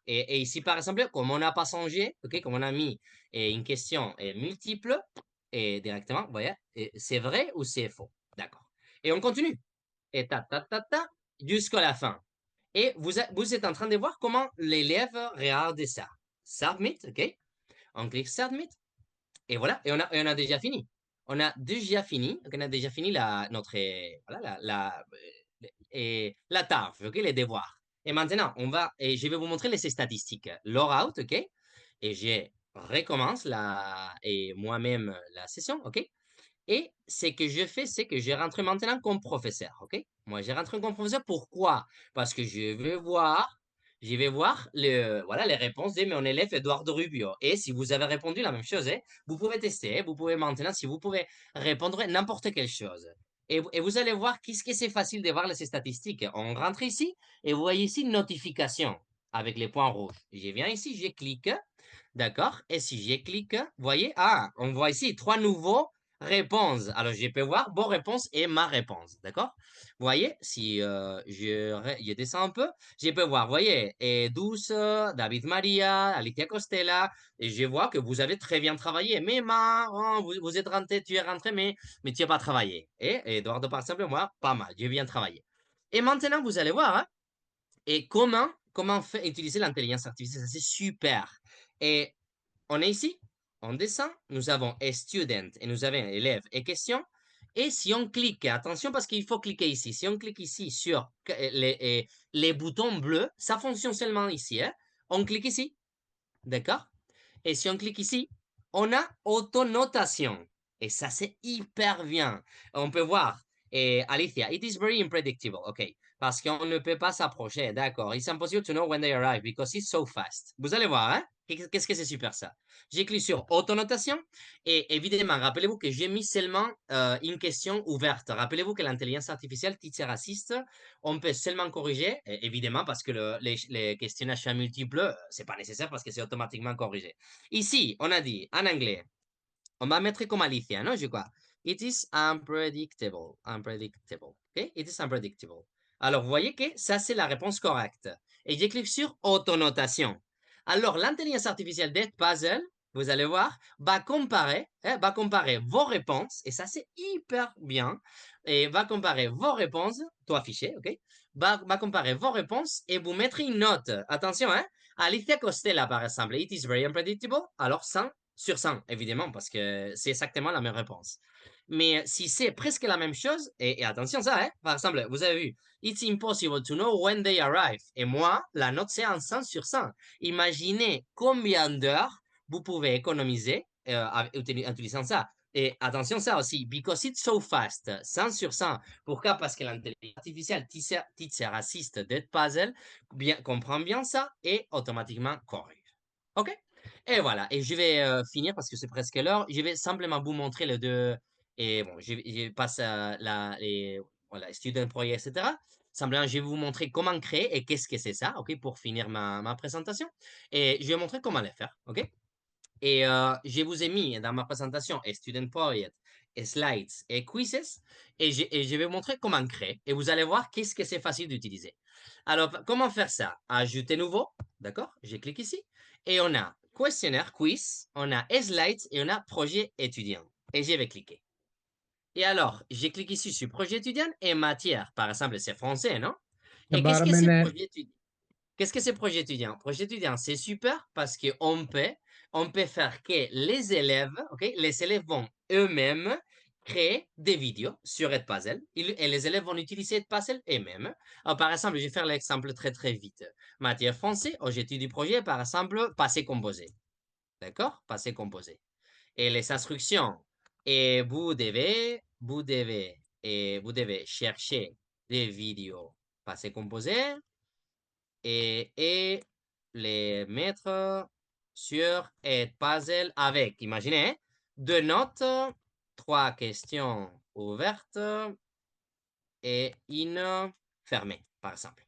Speaker 1: Et ici, par exemple, comme on n'a pas changé, ok, comme on a mis une question multiple, et directement, vous voyez, c'est vrai ou c'est faux. D'accord. Et on continue. Et jusqu'à la fin. Et vous êtes en train de voir comment l'élève regarde ça. Submit, ok? On clique Submit. Et voilà, et on a déjà fini. On a déjà fini, on a déjà fini notre, voilà, la tâche, ok, les devoirs. Et maintenant, et je vais vous montrer les statistiques. Logout, ok, et je recommence et moi-même la session, ok. Et ce que je fais, c'est que je rentre maintenant comme professeur, ok? Moi, je rentre comme professeur. Pourquoi? Parce que je vais voir voilà, les réponses de mon élève Eduardo Rubio. Et si vous avez répondu la même chose, hein, vous pouvez tester, hein, vous pouvez maintenant, si vous pouvez répondre n'importe quelle chose. Et vous allez voir qu'est-ce que c'est facile de voir les statistiques. On rentre ici et vous voyez ici notification avec les points rouges. Je viens ici, je clique, d'accord? Et si je clique, vous voyez, on voit ici trois nouveaux réponses. Alors, je peux voir vos réponses et ma réponse, d'accord? Vous voyez, si je descends un peu, je peux voir, vous voyez, et Douce, David Maria, Alicia Costella, et je vois que vous avez très bien travaillé. Mais vous êtes rentré, tu es rentré, mais tu n'as pas travaillé. Et Eduardo, par exemple, moi, pas mal, j'ai bien travaillé. Et maintenant, vous allez voir, hein, et comment utiliser l'intelligence artificielle, ça c'est super. Et on est ici, on descend, nous avons a student et nous avons élève et question. Et si on clique, attention parce qu'il faut cliquer ici, si on clique ici sur les boutons bleus, ça fonctionne seulement ici, hein. On clique ici, d'accord? Et si on clique ici, on a autonotation. Et ça, c'est hyper bien. On peut voir, et Alicia, it is very unpredictable. OK. Parce qu'on ne peut pas s'approcher. D'accord. It's impossible to know when they arrive because it's so fast. Vous allez voir, hein? Qu'est-ce que c'est super ça? J'ai cliqué sur autonotation et évidemment, rappelez-vous que j'ai mis seulement une question ouverte. Rappelez-vous que l'intelligence artificielle Teacher Assist, on peut seulement corriger, évidemment, parce que les questionnaires à multiples, c'est pas nécessaire parce que c'est automatiquement corrigé. Ici, on a dit en anglais, on va mettre comme Alicia, non? Je crois. It is unpredictable. Unpredictable. OK? It is unpredictable. Alors, vous voyez que ça, c'est la réponse correcte. Et je clique sur autonotation. Alors, l'intelligence artificielle d'Edpuzzle, vous allez voir, va comparer vos réponses, et ça, c'est hyper bien, et va comparer vos réponses, tout affiché, OK? Va comparer vos réponses et vous mettre une note. Attention, hein? Alicia Costella, par exemple, it is very unpredictable. Alors, 100 sur 100, évidemment, parce que c'est exactement la même réponse. Mais si c'est presque la même chose, et attention ça, hein, par exemple, vous avez vu, it's impossible to know when they arrive. Et moi, la note, c'est un 100 sur 100. Imaginez combien d'heures vous pouvez économiser en utilisant ça. Et attention ça aussi, because it's so fast, 100 sur 100. Pourquoi? Parce que l'intelligence artificielle teacher assist de puzzle comprend bien ça et automatiquement corrige. OK? Et voilà. Et je vais finir parce que c'est presque l'heure. Je vais simplement vous montrer les deux. Et bon, je passe à voilà, student project, etc. Simplement, je vais vous montrer comment créer et qu'est-ce que c'est ça, OK, pour finir ma présentation. Et je vais montrer comment le faire, OK? Et je vous ai mis dans ma présentation et student project, et slides et quizzes. Et je vais vous montrer comment créer. Et vous allez voir qu'est-ce que c'est facile d'utiliser. Alors, comment faire ça? Ajouter nouveau, d'accord? Je clique ici. Et on a questionnaire, quiz, on a slides et on a projet étudiant. Et je vais cliquer. Et alors, je clique ici sur projet étudiant et matière. Par exemple, c'est français, non? Et qu'est-ce
Speaker 3: About a
Speaker 1: que c'est
Speaker 3: minute.
Speaker 1: projet étudiant? Qu'est-ce que c'est projet étudiant? Projet étudiant, c'est super parce qu'on peut faire que les élèves, ok, les élèves vont eux-mêmes créer des vidéos sur Edpuzzle et les élèves vont utiliser Edpuzzle eux-mêmes. Alors, par exemple, je vais faire l'exemple très très vite. Matière français, j'étudie du projet, par exemple, passé composé. D'accord? Passé composé. Et les instructions. Et vous devez chercher des vidéos passé composé et les mettre sur Edpuzzle avec, imaginez, hein, deux notes, trois questions ouvertes et une fermée, par exemple.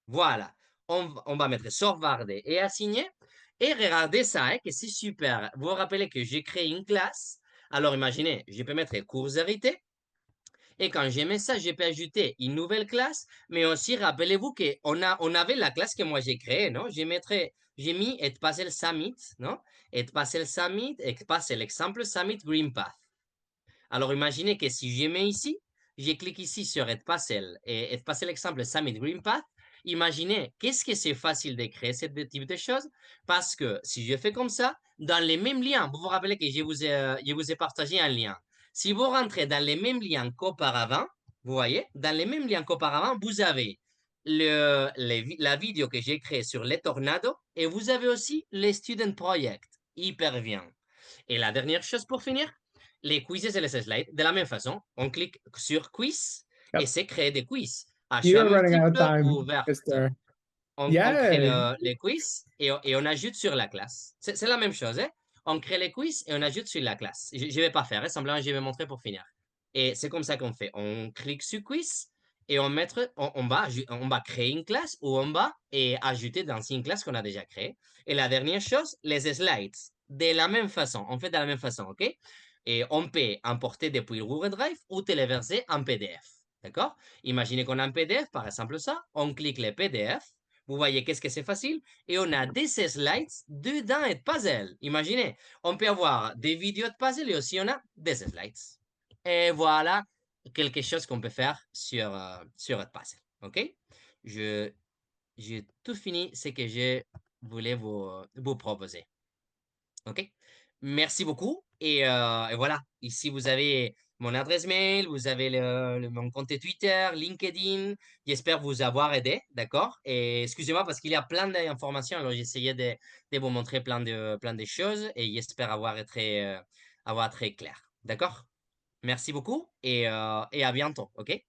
Speaker 1: Voilà. On va mettre sauvegarder et assigner. Et regardez ça, hein, que c'est super. Vous vous rappelez que j'ai créé une classe. Alors imaginez, je peux mettre cours hérités. Et quand j'ai mis ça, je peux ajouter une nouvelle classe, mais aussi, rappelez-vous qu'on avait la classe que moi j'ai créée, non? J'ai mis Edpuzzle Summit, non? Edpuzzle Summit, Edpuzzle Exemple Summit Green Path. Alors, imaginez que si je mets ici, je clique ici sur Edpuzzle et Edpuzzle Exemple Summit Green Path. Imaginez, qu'est-ce que c'est facile de créer ce type de choses? Parce que si je fais comme ça, dans les mêmes liens, vous vous rappelez que je vous ai partagé un lien. Si vous rentrez dans les mêmes liens qu'auparavant, vous voyez, dans les mêmes liens qu'auparavant, vous avez la vidéo que j'ai créée sur les tornados et vous avez aussi les student project. Hyper bien. Et la dernière chose pour finir, les quizzes et les slides, de la même façon, on clique sur quiz et
Speaker 3: Yep.
Speaker 1: c'est créer des quiz à
Speaker 3: You
Speaker 1: choix
Speaker 3: are running out of
Speaker 1: multiples
Speaker 3: time,
Speaker 1: ou ouvertes.
Speaker 3: Mister.
Speaker 1: On crée
Speaker 3: Yeah.
Speaker 1: les quiz et on ajoute sur la classe. C'est la même chose, hein? On crée les quiz et on ajoute sur la classe. Je ne vais pas faire, hein, simplement je vais montrer pour finir. Et c'est comme ça qu'on fait. On clique sur quiz et on va créer une classe ou on va ajouter dans une classe qu'on a déjà créée. Et la dernière chose, les slides. De la même façon, on fait de la même façon, OK? Et on peut importer depuis Google Drive ou téléverser en PDF. D'accord? Imaginez qu'on a un PDF, par exemple ça, on clique les PDF, vous voyez qu'est-ce que c'est facile, et on a des slides dedans et de puzzle. Imaginez, on peut avoir des vidéos de puzzle et aussi on a des slides. Et voilà quelque chose qu'on peut faire sur Edpuzzle. OK? Je, j'ai tout fini ce que je voulais vous proposer. OK? Merci beaucoup. Et voilà, ici vous avez mon adresse mail, vous avez mon compte Twitter, LinkedIn. J'espère vous avoir aidé, d'accord? Et excusez-moi parce qu'il y a plein d'informations, alors j'essayais de vous montrer plein de choses et j'espère avoir très clair. D'accord? Merci beaucoup et à bientôt, OK?